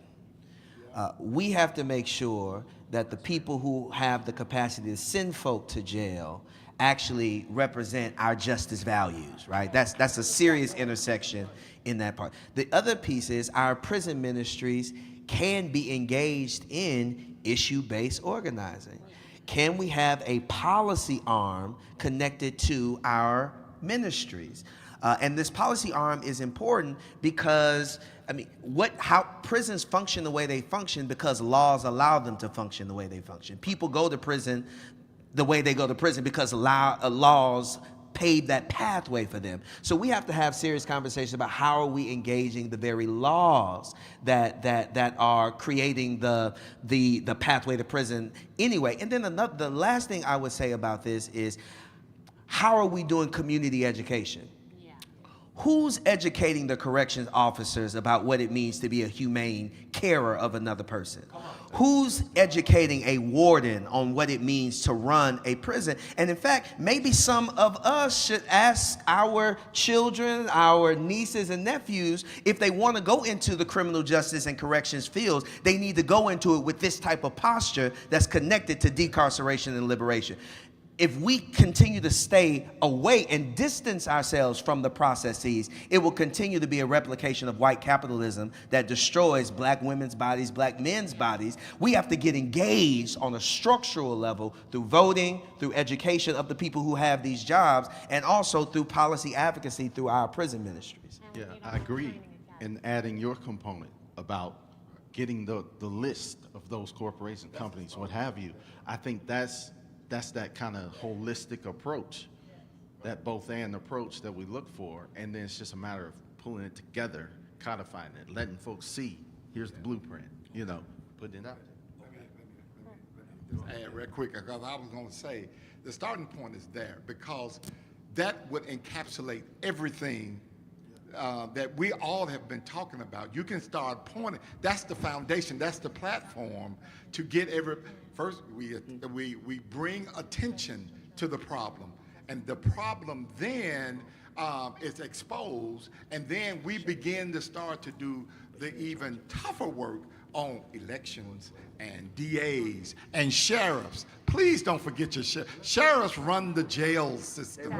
We have to make sure that the people who have the capacity to send folk to jail actually represent our justice values, right? That's a serious intersection in that part. The other piece is our prison ministries can be engaged in issue-based organizing. Can we have a policy arm connected to our ministries? And this policy arm is important because, I mean, how prisons function the way they function because laws allow them to function the way they function. People go to prison the way they go to prison because laws pave that pathway for them. So we have to have serious conversations about how are we engaging the very laws that are creating the pathway to prison anyway. And then the last thing I would say about this is, how are we doing community education? Who's educating the corrections officers about what it means to be a humane carer of another person? Who's educating a warden on what it means to run a prison? And in fact, maybe some of us should ask our children, our nieces and nephews, if they want to go into the criminal justice and corrections fields, they need to go into it with this type of posture that's connected to decarceration and liberation. If we continue to stay away and distance ourselves from the processes, it will continue to be a replication of white capitalism that destroys black women's bodies, black men's bodies. We have to get engaged on a structural level through voting, through education of the people who have these jobs, and also through policy advocacy through our prison ministries. Yeah, I agree. And adding your component about getting the list of those corporation companies, what have you, I think that's that kind of holistic approach, that both-and approach that we look for, and then it's just a matter of pulling it together, codifying it, letting folks see, here's the blueprint, putting it out there. Add real quick, because I was going to say, the starting point is there, because that would encapsulate everything that we all have been talking about. You can start pointing. That's the foundation. That's the platform to get first, we bring attention to the problem, and the problem then is exposed, and then we begin to start to do the even tougher work on elections and DAs and sheriffs. Please don't forget your sheriffs run the jail system.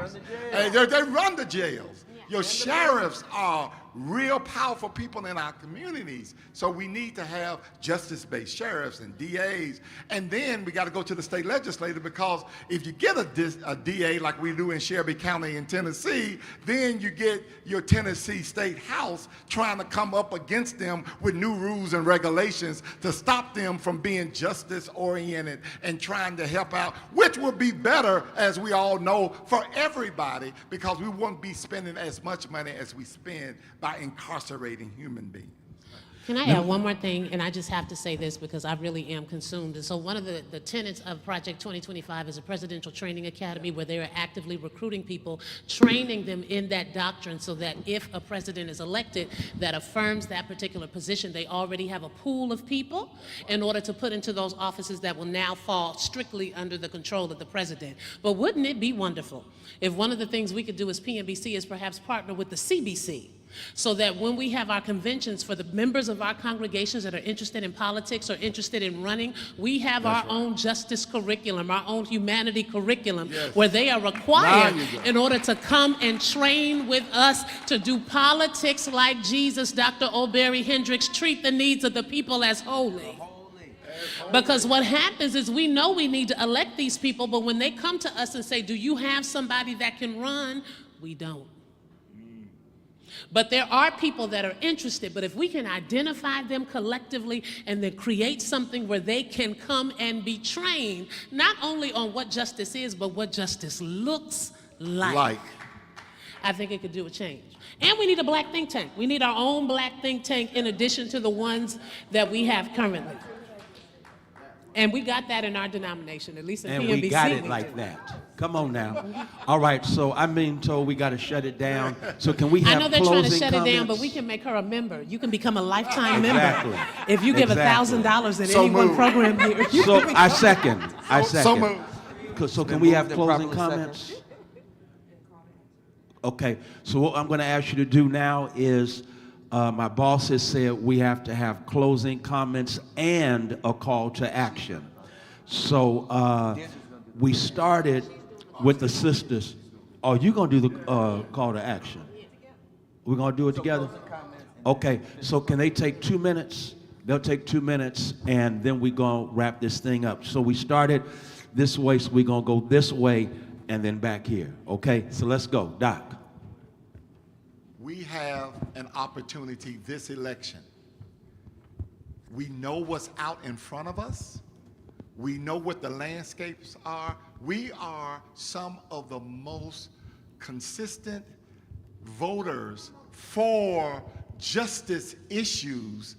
They run the jails. Your sheriffs are real powerful people in our communities. So we need to have justice-based sheriffs and DAs. And then we got to go to the state legislature, because if you get a DA like we do in Shelby County in Tennessee, then you get your Tennessee State House trying to come up against them with new rules and regulations to stop them from being justice-oriented and trying to help out, which would be better, as we all know, for everybody, because we won't be spending as much money as we spend by incarcerating human beings. Can I add one more thing? And I just have to say this because I really am consumed. And so one of the tenets of Project 2025 is a presidential training academy where they are actively recruiting people, training them in that doctrine so that if a president is elected that affirms that particular position, they already have a pool of people in order to put into those offices that will now fall strictly under the control of the president. But wouldn't it be wonderful if one of the things we could do as PNBC is perhaps partner with the CBC, so that when we have our conventions for the members of our congregations that are interested in politics or interested in running, we have our own justice curriculum, our own humanity curriculum, where they are required in order to come and train with us to do politics like Jesus, Dr. O'Berry Hendricks, treat the needs of the people as holy. Because what happens is we know we need to elect these people, but when they come to us and say, do you have somebody that can run? We don't. But there are people that are interested, but if we can identify them collectively and then create something where they can come and be trained, not only on what justice is, but what justice looks like. I think it could do a change. And we need a black think tank. We need our own black think tank in addition to the ones that we have currently. And we got that in our denomination, at least in PNBC. And we got it like that. Come on now. All right, so I'm being told we got to shut it down. So can we have I know they're trying to closing shut it down, but comments? we can make her a member. You can become a lifetime Exactly. member. If you give Exactly. $1,000 in So any one moved. program here. you So can I second. So moved. So can we have closing comments? Okay, so what I'm going to ask you to do now is, my boss has said we have to have closing comments and a call to action. So we started with the sisters. Oh, you going to do the call to action? We're going to do it together? Okay, so can they take 2 minutes? They'll take 2 minutes, and then we're going to wrap this thing up. So we started this way, so we're going to go this way and then back here. Okay, so let's go. Doc. We have an opportunity this election. We know what's out in front of us. We know what the landscapes are. We are some of the most consistent voters for justice issues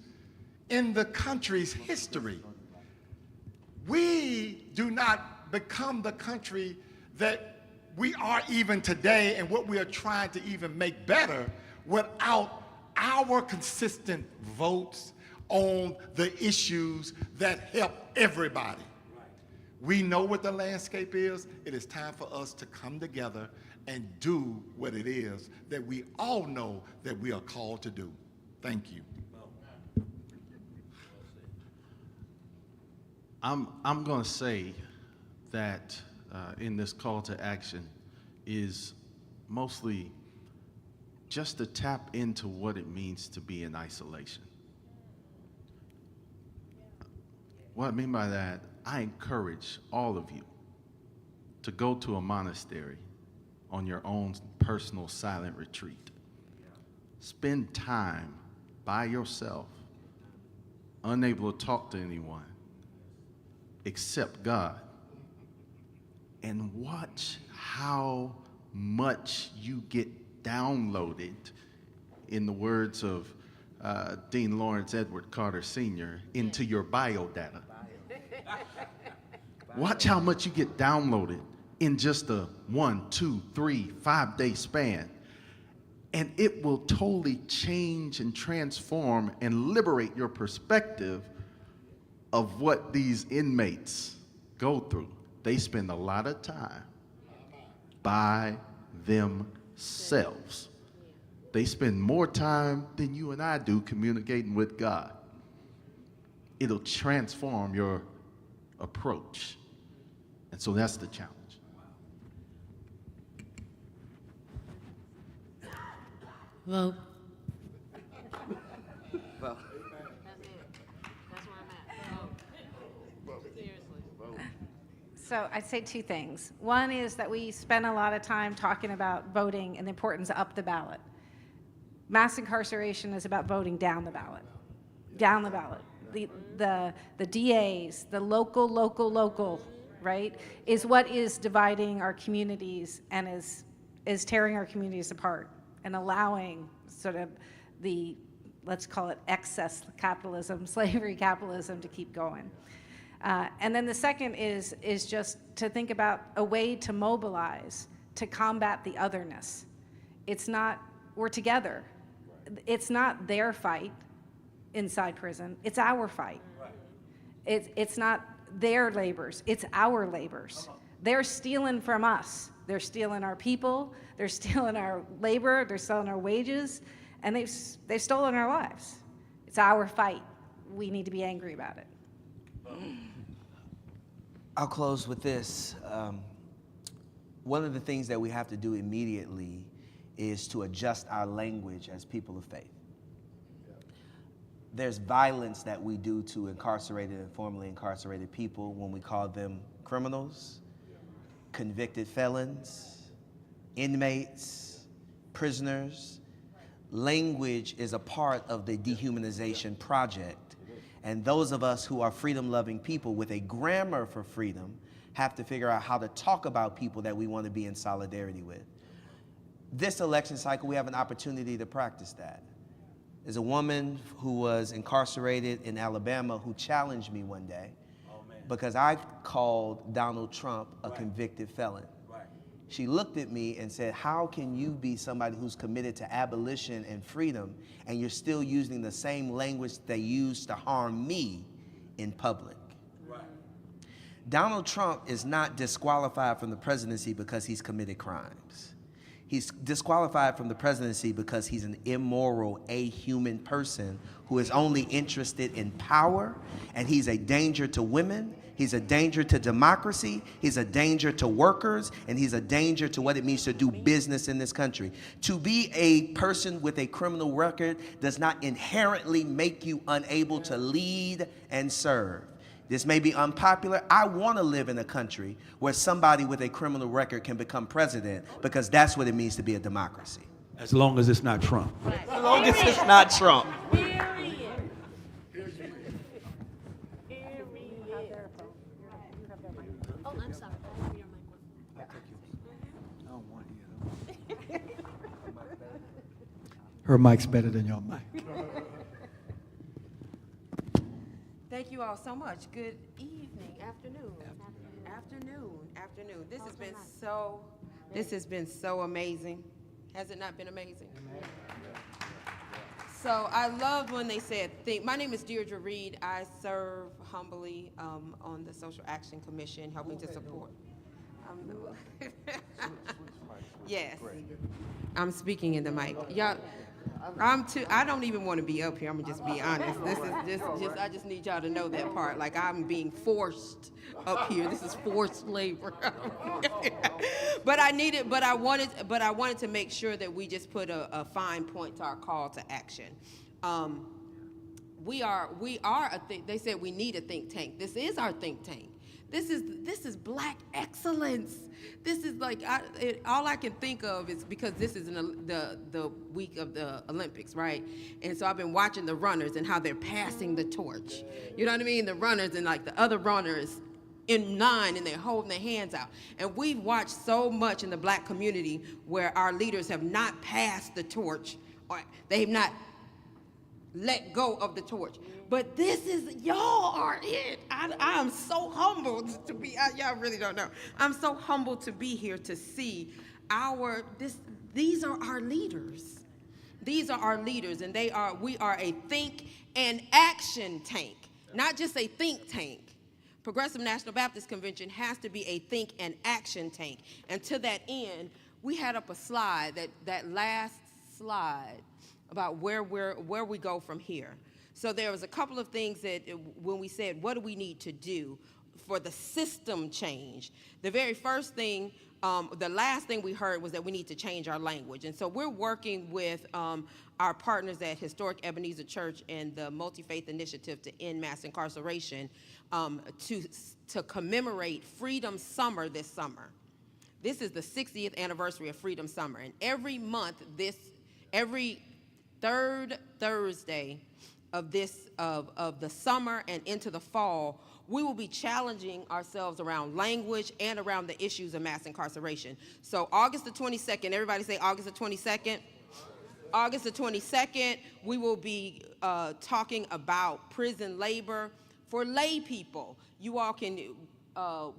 in the country's history. We do not become the country that we are even today and what we are trying to even make better without our consistent votes on the issues that help everybody. We know what the landscape is. It is time for us to come together and do what it is that we all know that we are called to do. Thank you. I'm going to say that in this call to action is mostly just to tap into what it means to be in isolation. What I mean by that, I encourage all of you to go to a monastery on your own personal silent retreat. Spend time by yourself, unable to talk to anyone except God, and watch how much you get downloaded, in the words of Dean Lawrence Edward Carter Sr., into your biodata. Watch how much you get downloaded in just a 1, 2, 3, 5 day span. And it will totally change and transform and liberate your perspective of what these inmates go through. They spend a lot of time by themselves. They spend more time than you and I do communicating with God. It'll transform your approach. And so that's the challenge. Vote. Well, So I'd say two things. One is that we spend a lot of time talking about voting and the importance of up the ballot. Mass incarceration is about voting down the ballot. Down the ballot. The DAs, the local, right, is what is dividing our communities and is tearing our communities apart and allowing sort of the, let's call it excess capitalism, slavery capitalism, to keep going. And then the second is just to think about a way to mobilize, to combat the otherness. It's not, we're together. It's not their fight inside prison, it's our fight. It's not their labors, it's our labors. They're stealing from us. They're stealing our people, they're stealing our labor, they're stealing our wages, and they've stolen our lives. It's our fight. We need to be angry about it. I'll close with this. One of the things that we have to do immediately is to adjust our language as people of faith. There's violence that we do to incarcerated and formerly incarcerated people when we call them criminals, convicted felons, inmates, prisoners. Language is a part of the dehumanization project. And those of us who are freedom-loving people with a grammar for freedom have to figure out how to talk about people that we want to be in solidarity with. This election cycle, we have an opportunity to practice that. There's a woman who was incarcerated in Alabama who challenged me one day because I called Donald Trump a convicted felon. She looked at me and said, how can you be somebody who's committed to abolition and freedom and you're still using the same language they used to harm me in public? Donald Trump is not disqualified from the presidency because he's committed crimes. He's disqualified from the presidency because he's an immoral, ahuman person who is only interested in power, and he's a danger to women, he's a danger to democracy, he's a danger to workers, and he's a danger to what it means to do business in this country. To be a person with a criminal record does not inherently make you unable to lead and serve. This may be unpopular. I want to live in a country where somebody with a criminal record can become president because that's what it means to be a democracy. As long as it's not Trump. As long as it's not Trump. Oh, I'm sorry. Her mic's better than your mic. Thank you all so much. Good evening, afternoon. This has been so amazing. Has it not been amazing? So I loved when they said, my name is Deirdre Reed. I serve humbly on the Social Action Commission, helping to support. Yes, I'm speaking in the mic. Y'all, I don't even want to be up here. I'm gonna just be honest. This is just I just need y'all to know that part. Like, I'm being forced up here. This is forced labor. But I wanted to make sure that we just put a fine point to our call to action. We are they said we need a think tank. This is our think tank. This is Black excellence. This is like, all I can think of is because this is the week of the Olympics, right? And so I've been watching the runners and how they're passing the torch. You know what I mean? The runners and like the other runners in line and they're holding their hands out. And we've watched so much in the Black community where our leaders have not passed the torch, or they have not let go of the torch. But this is, y'all are it. I am so humbled to be, y'all really don't know. I'm so humbled to be here to see these are our leaders. These are our leaders, and we are a think and action tank, not just a think tank. Progressive National Baptist Convention has to be a think and action tank. And to that end, we had up a slide, that last slide, about where we go from here. So there was a couple of things that when we said, what do we need to do for the system change? The very first thing, the last thing we heard was that we need to change our language. And so we're working with our partners at Historic Ebenezer Church and the Multi-Faith Initiative to End Mass Incarceration to commemorate Freedom Summer this summer. This is the 60th anniversary of Freedom Summer. And every month, every third Thursday of the summer and into the fall, we will be challenging ourselves around language and around the issues of mass incarceration. So August the 22nd, everybody say August the 22nd. August the 22nd, we will be talking about prison labor for lay people. You all can,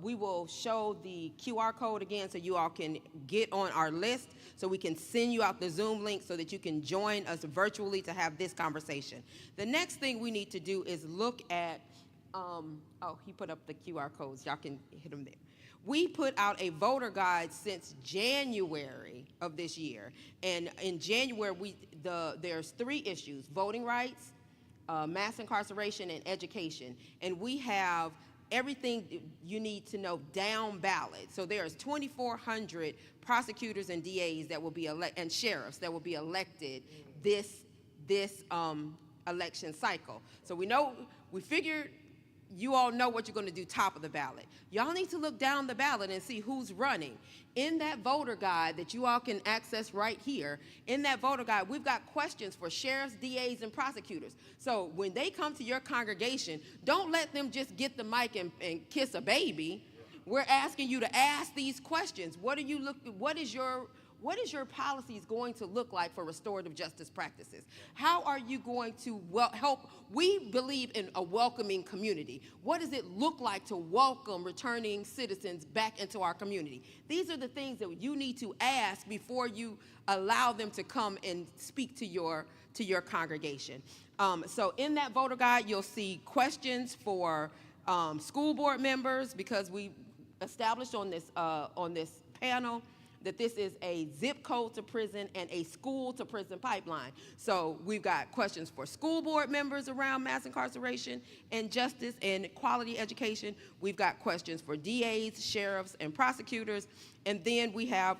we will show the QR code again so you all can get on our list so we can send you out the Zoom link so that you can join us virtually to have this conversation. The next thing we need to do is look at, oh, he put up the QR codes. Y'all can hit them there. We put out a voter guide since January of this year. And in January, there's 3 issues: voting rights, mass incarceration, and education. And we have everything you need to know down ballot. So there's 2,400 prosecutors and DAs that will be and sheriffs that will be elected this election cycle. So we figured you all know what you're going to do top of the ballot. Y'all need to look down the ballot and see who's running. In that voter guide that you all can access right here, in that voter guide, we've got questions for sheriffs, DAs, and prosecutors. So when they come to your congregation, don't let them just get the mic and kiss a baby. We're asking you to ask these questions. What is your policies going to look like for restorative justice practices? How are you going to help? We believe in a welcoming community. What does it look like to welcome returning citizens back into our community? These are the things that you need to ask before you allow them to come and speak to your congregation. So in that voter guide, you'll see questions for school board members, because we established on this panel that this is a zip code to prison and a school to prison pipeline. So we've got questions for school board members around mass incarceration and justice and quality education. We've got questions for DAs, sheriffs, and prosecutors. And then we have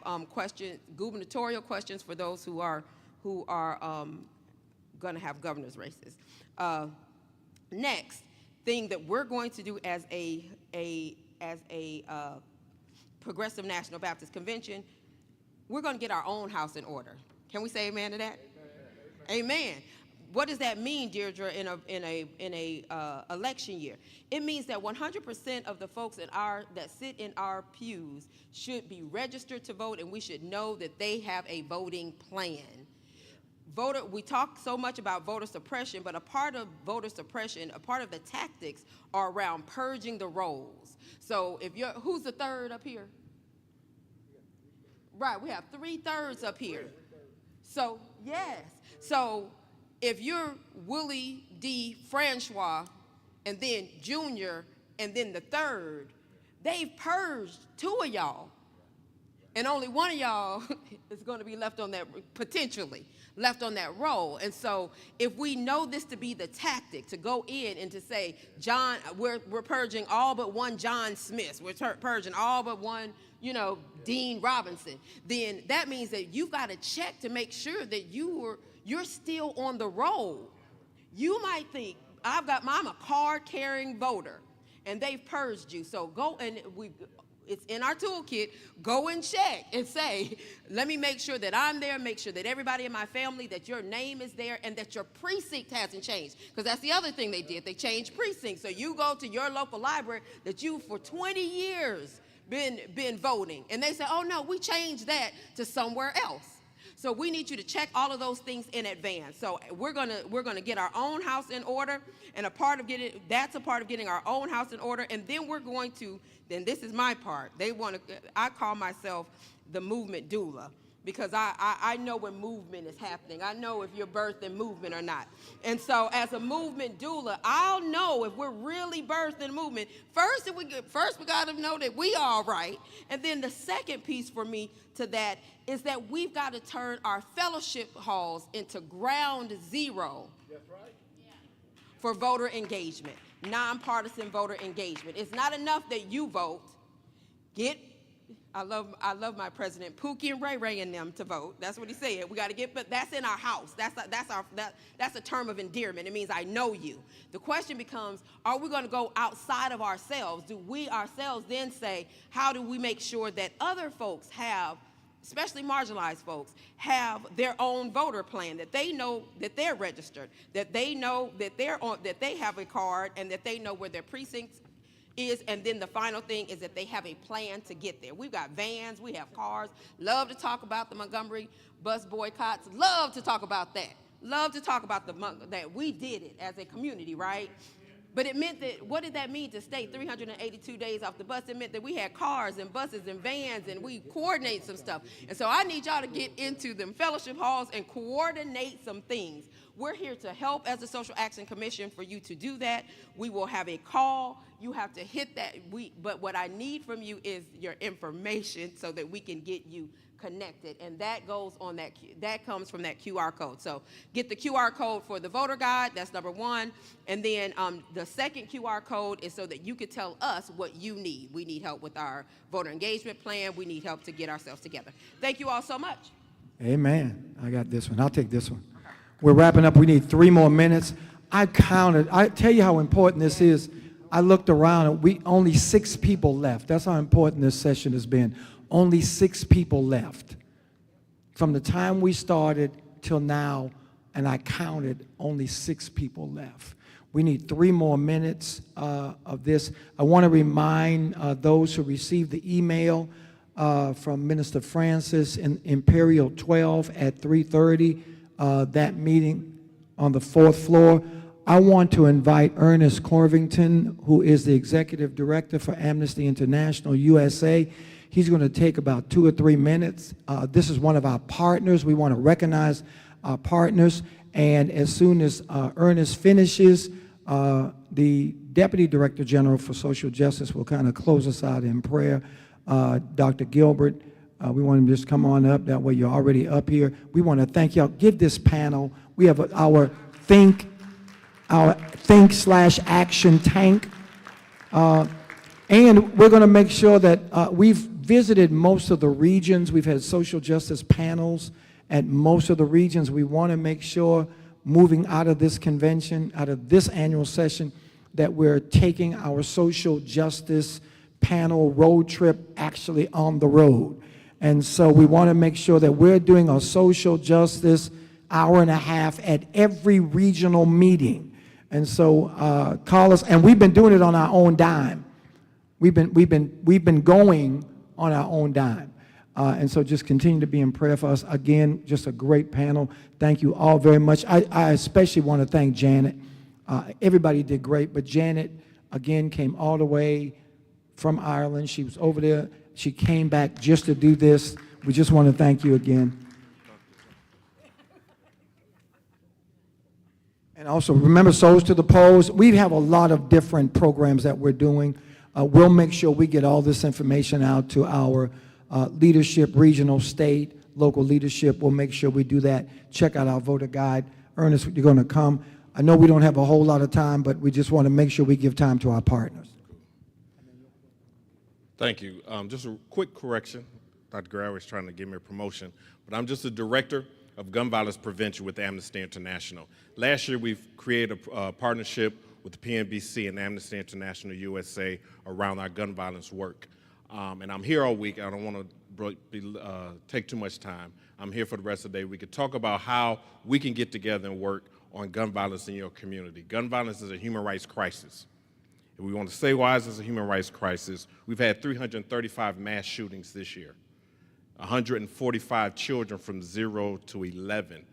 gubernatorial questions for those who are gonna have governor's races. Next thing that we're going to do as a Progressive National Baptist Convention, we're going to get our own house in order. Can we say amen to that? Amen. Amen. What does that mean, Deirdre, in a election year? It means that 100% of the folks that sit in our pews should be registered to vote, and we should know that they have a voting plan. We talk so much about voter suppression, but a part of voter suppression, a part of the tactics are around purging the rolls. So who's the third up here? Right, we have 3/3 up here. So, yes. So if you're Willie D. Francois, and then Junior, and then the third, they've purged 2 of y'all. And only 1 of y'all is going to be left on that, potentially left on that roll. And so if we know this to be the tactic, to go in and to say, John, we're purging all but 1 John Smith, we're purging all but 1, Dean Robinson, then that means that you've got to check to make sure that you're still on the roll. You might think, I'm a card-carrying voter, and they've purged you. So go, and it's in our toolkit, go and check and say, let me make sure that I'm there, make sure that everybody in my family, that your name is there, and that your precinct hasn't changed. Because that's the other thing they did. They changed precincts. So you go to your local library that you, for 20 years, been voting. And they say, oh no, we changed that to somewhere else. So we need you to check all of those things in advance. So we're gonna get our own house in order, and that's a part of getting our own house in order. And then then this is my part. I call myself the movement doula, because I know when movement is happening. I know if you're birthing movement or not. And so as a movement doula, I'll know if we're really birthing movement. First we got to know that we all right. And then the second piece for me to that is that we've got to turn our fellowship halls into ground zero. That's right. For voter engagement, nonpartisan voter engagement. It's not enough that you vote. I love my president, Pookie and Ray Ray and them to vote. That's what he said. We got to but that's in our house. That's a term of endearment. It means I know you. The question becomes, are we going to go outside of ourselves? Do we ourselves then say, how do we make sure that other folks have, especially marginalized folks, have their own voter plan, that they know that they're registered, that they know that that they have a card, and that they know where their precincts And then the final thing is that they have a plan to get there. We've got vans, we have cars, love to talk about the Montgomery bus boycotts, love to talk about that. Love to talk about that we did it as a community, right? But it meant that, what did that mean to stay 382 days off the bus? It meant that we had cars and buses and vans and we coordinate some stuff. And so I need y'all to get into them fellowship halls and coordinate some things. We're here to help as a Social Action Commission for you to do that. We will have a call. You have to hit that. But what I need from you is your information so that we can get you connected, and that goes on that comes from that QR code. So get the QR code for the voter guide, that's number one, and then the second QR code is so that you could tell us what you need. We need help with our voter engagement plan. We need help to get ourselves together. Thank you all so much. Amen. I got this one. I'll take this one. We're wrapping up. We need 3 more minutes. I counted. I tell you how important this is. I looked around and only 6 people left. That's how important this session has been. Only 6 people left. From the time we started till now, and I counted, only 6 people left. We need 3 more minutes of this. I want to remind those who received the email from Minister Francis in Imperial 12 at 3:30, that meeting on the 4th floor. I want to invite Ernest Corvington, who is the Executive Director for Amnesty International USA. He's going to take about 2 or 3 minutes. This is one of our partners. We want to recognize our partners. And as soon as Ernest finishes, the Deputy Director General for Social Justice will kind of close us out in prayer. Dr. Gilbert, we want him to just come on up. That way you're already up here. We want to thank y'all. Give this panel. We have our Think/Action tank. And we're going to make sure that we've visited most of the regions. We've had social justice panels at most of the regions. We want to make sure, moving out of this convention, out of this annual session, that we're taking our social justice panel road trip actually on the road. And so we want to make sure that we're doing a social justice hour and a half at every regional meeting. And so call us, and we've been doing it on our own dime. We've been going on our own dime. And so just continue to be in prayer for us. Again, just a great panel. Thank you all very much. I especially want to thank Janet. Everybody did great, but Janet, again, came all the way from Ireland. She was over there. She came back just to do this. We just want to thank you again. And also, remember, Souls to the Polls. We have a lot of different programs that we're doing. We'll make sure we get all this information out to our leadership, regional, state, local leadership. We'll make sure we do that. Check out our voter guide. Ernest, you're going to come. I know we don't have a whole lot of time, but we just want to make sure we give time to our partners. Thank you. Just a quick correction. Dr. Gray was trying to give me a promotion, but I'm just the director of gun violence prevention with Amnesty International. Last year, we've created a partnership with the PNBC and Amnesty International USA around our gun violence work. And I'm here all week. I don't want to take too much time. I'm here for the rest of the day. We could talk about how we can get together and work on gun violence in your community. Gun violence is a human rights crisis. If we want to say why is this a human rights crisis, we've had 335 mass shootings this year. 145 children from 0 to 11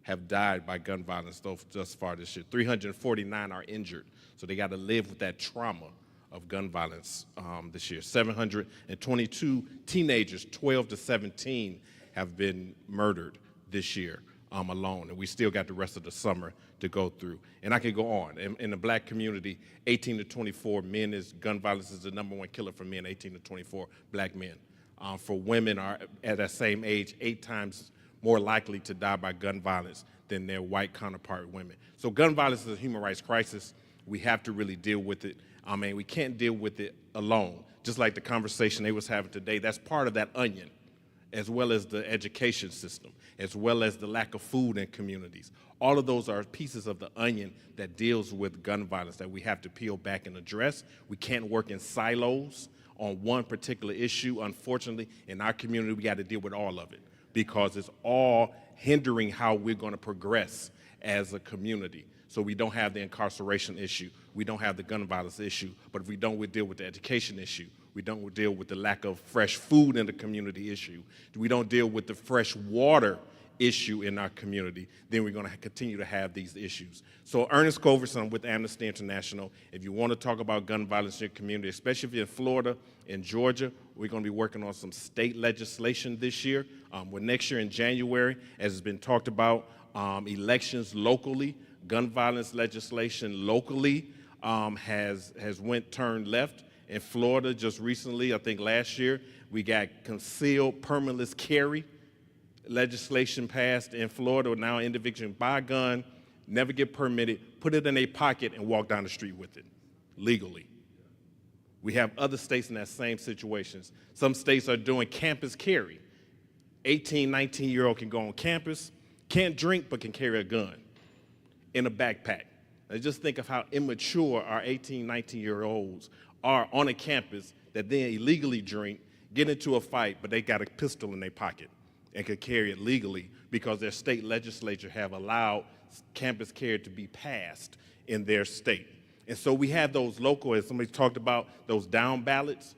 have died by gun violence thus far this year. 349 are injured, so they got to live with that trauma of gun violence this year. 722 teenagers, 12 to 17, have been murdered this year alone, and we still got the rest of the summer to go through. And I could go on. In the black community, 18 to 24 men gun violence is the #1 killer for men, 18 to 24 black men. For women are at that same age 8 times more likely to die by gun violence than their white counterpart women. So gun violence is a human rights crisis. We have to really deal with it. We can't deal with it alone. Just like the conversation they was having today, that's part of that onion, as well as the education system, as well as the lack of food in communities. All of those are pieces of the onion that deals with gun violence that we have to peel back and address. We can't work in silos on one particular issue. Unfortunately, in our community, we got to deal with all of it because it's all hindering how we're going to progress as a community. So we don't have the incarceration issue. We don't have the gun violence issue. But if we don't deal with the education issue, we don't deal with the lack of fresh food in the community issue, we don't deal with the fresh water issue in our community, then we're going to continue to have these issues. So Ernest Coverson with Amnesty International, if you want to talk about gun violence in your community, especially if you're in Florida and Georgia, we're going to be working on some state legislation this year. Next year in January, as has been talked about, elections locally, gun violence legislation locally has turned left. In Florida, just recently, I think last year, we got concealed permitless carry legislation passed in Florida. Now individuals can buy a gun, never get permitted, put it in a pocket, and walk down the street with it legally. We have other states in that same situations. Some states are doing campus carry. 18, 19-year-old can go on campus, can't drink, but can carry a gun in a backpack. Now just think of how immature our 18, 19-year-olds are on a campus that then illegally drink, get into a fight, but they got a pistol in their pocket and could carry it legally because their state legislature have allowed campus carry to be passed in their state. And so we have those local, as somebody talked about, those down ballots.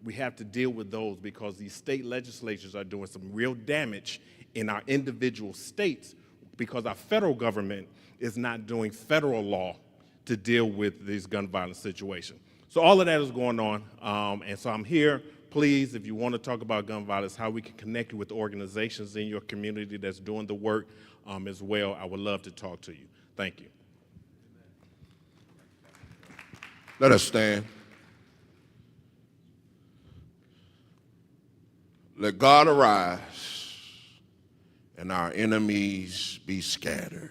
We have to deal with those because these state legislatures are doing some real damage in our individual states because our federal government is not doing federal law to deal with these gun violence situations. So all of that is going on, and so I'm here. Please, if you want to talk about gun violence, how we can connect you with organizations in your community that's doing the work as well, I would love to talk to you. Thank you. Let us stand. Let God arise and our enemies be scattered.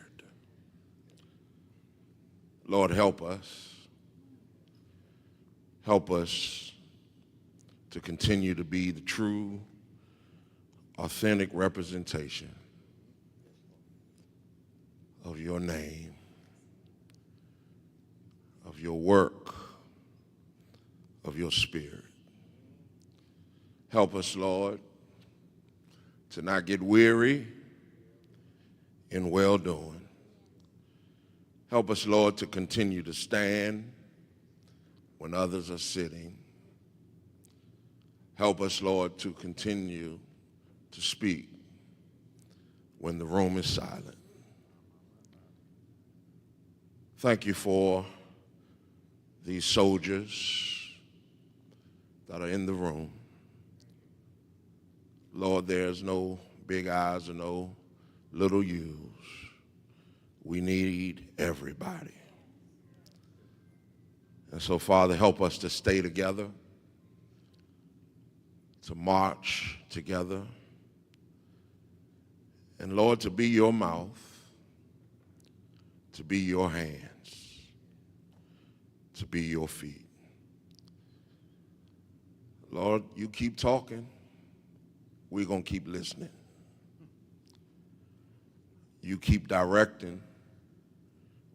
Lord, help us. Help us to continue to be the true, authentic representation of your name, of your work, of your spirit. Help us, Lord, to not get weary in well-doing. Help us, Lord, to continue to stand when others are sitting. Help us, Lord, to continue to speak when the room is silent. Thank you for these soldiers that are in the room. Lord, there's no big eyes or no little U's. We need everybody. And so, Father, help us to stay together, to march together, and Lord, to be your mouth, to be your hands, to be your feet. Lord, you keep talking, we're going to keep listening. You keep directing,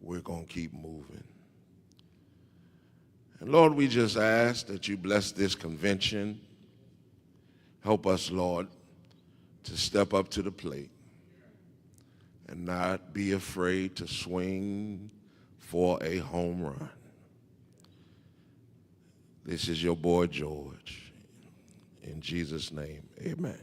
we're going to keep moving. And Lord, we just ask that you bless this convention. Help us, Lord, to step up to the plate and not be afraid to swing for a home run. This is your boy, George. In Jesus' name, amen.